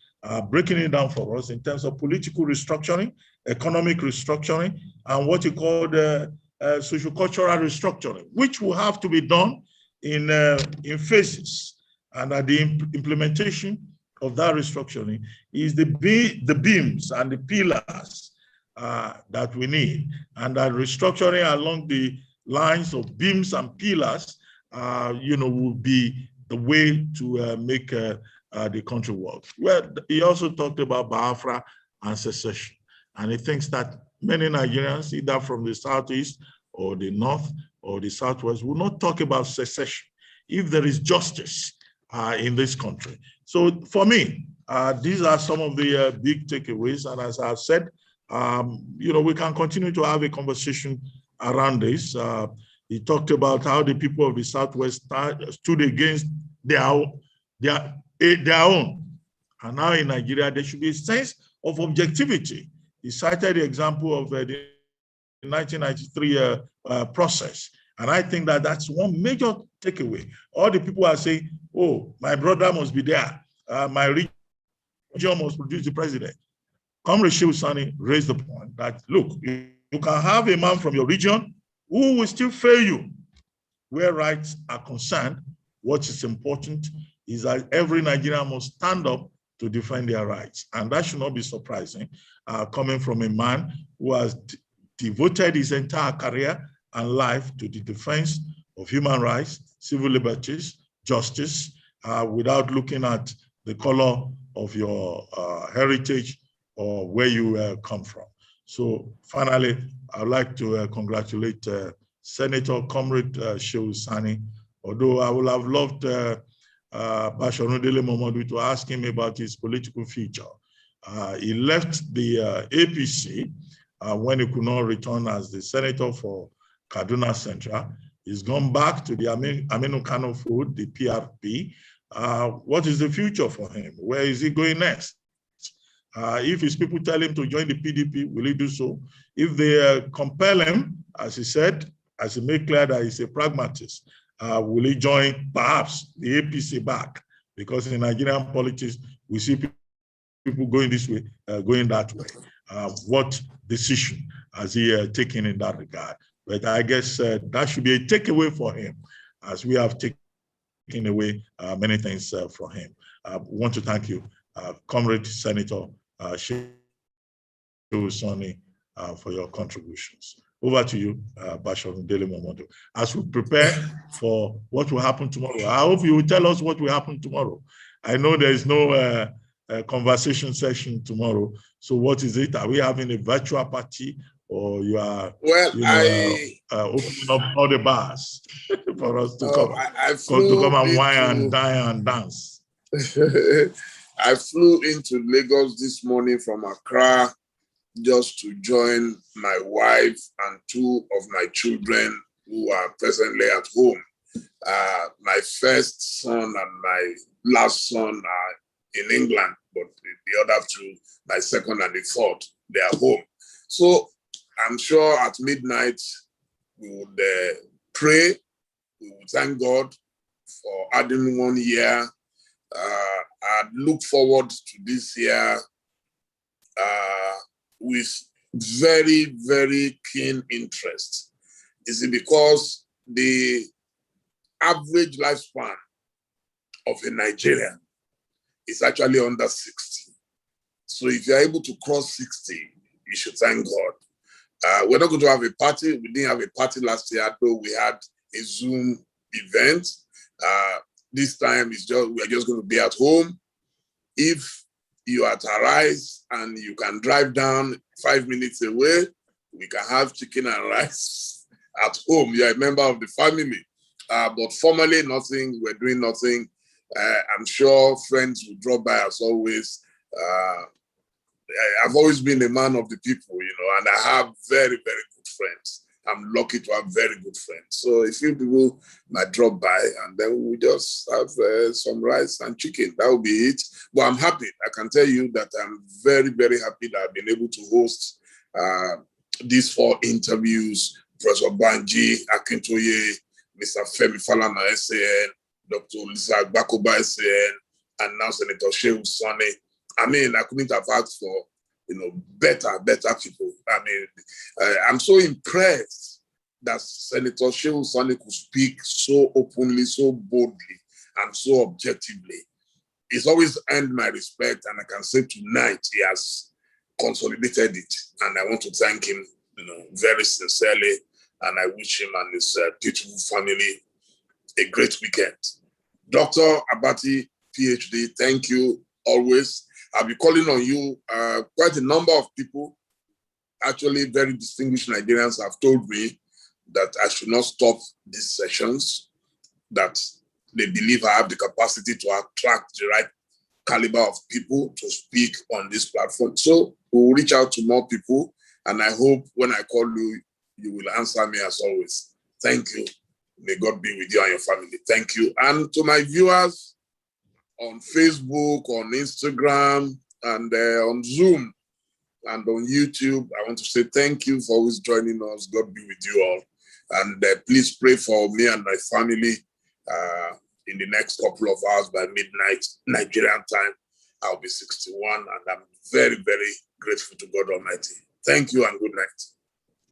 breaking it down for us in terms of political restructuring, economic restructuring, and what you call the socio-cultural restructuring, which will have to be done in phases. And at the implementation of that restructuring is the beams and the pillars that we need. And that restructuring along the lines of beams and pillars, will be the way to make the country work. Well, he also talked about Biafra and secession. And he thinks that many Nigerians, either from the Southeast or the North or the Southwest, will not talk about secession if there is justice in this country. So for me, these are some of the big takeaways. And as I've said, we can continue to have a conversation around this. He talked about how the people of the Southwest stood against their own. And now in Nigeria, there should be a sense of objectivity He cited the example of the 1993 process. And I think that that's one major takeaway. All the people are saying, oh, my brother must be there. My region must produce the president. Comrade Sani raised the point that, look, you can have a man from your region who will still fail you. Where rights are concerned, what is important is that every Nigerian must stand up to defend their rights. And that should not be surprising, coming from a man who has devoted his entire career and life to the defense of human rights, civil liberties, justice, without looking at the color of your heritage or where you come from. So finally, I'd like to congratulate Senator Comrade Sani, although I would have loved DELE MOMODU to ask him about his political future. He left the APC when he could not return as the senator for Kaduna Central. He's gone back to the Aminu Kano Food, the PRP. What is the future for him? Where is he going next? If his people tell him to join the PDP, will he do so? If they compel him, as he said, as he made clear that he's a pragmatist, will he join perhaps the APC back? Because in Nigerian politics, we see people going this way, going that way. What decision has he taken in that regard? But I guess that should be a takeaway for him, as we have taken away many things from him. I want to thank you, Comrade Senator Sani, for your contributions. Over to you, DELE MOMODU. As we prepare for what will happen tomorrow, I hope you will tell us what will happen tomorrow. I know there is no conversation session tomorrow. So what is it? Are we having a virtual party, or you are opening up all the bars for us to come and wine and dine and dance? I flew into Lagos this morning from Accra just to join my wife and two of my children who are presently at home. My first son and my last son are in England, but the other two, my second and the fourth, they are home. So I'm sure at midnight we would pray. We would thank God for adding 1 year. I look forward to this year with very, very keen interest. Is it because the average lifespan of a Nigerian is actually under 60. So if you're able to cross 60, you should thank God. We're not going to have a party. We didn't have a party last year, though we had a Zoom event. This time we're just going to be at home. If you are at Arise and you can drive down 5 minutes away, we can have chicken and rice at home. You're a member of the family. But formally, nothing. We're doing nothing. I'm sure friends will drop by as always. I've always been a man of the people, and I have very, very good friends. I'm lucky to have very good friends. So a few people might drop by and then we just have some rice and chicken. That will be it. But I'm happy. I can tell you that I'm very, very happy that I've been able to host these 4 interviews. Professor Banji Akintoye, Mr. Femi Falana, SAN, Dr. OLISA AGBAKOBA, SAN, and now Senator Sani. I mean, I couldn't have asked for better people. I mean, I'm so impressed that Senator Sani could speak so openly, so boldly, and so objectively. He's always earned my respect, and I can say tonight he has consolidated it. And I want to thank him, very sincerely, and I wish him and his beautiful family a great weekend. Dr. Abati, PhD, thank you always. I'll be calling on you. Quite a number of people, actually very distinguished Nigerians, have told me that I should not stop these sessions, that they believe I have the capacity to attract the right caliber of people to speak on this platform. So we'll reach out to more people, and I hope when I call you, you will answer me as always. Thank you. May God be with you and your family. Thank you. And to my viewers on Facebook, on Instagram, and on Zoom, and on YouTube. I want to say thank you for always joining us. God be with you all. And please pray for me and my family in the next couple of hours by midnight, Nigerian time. I'll be 61, and I'm very, very grateful to God Almighty. Thank you and good night.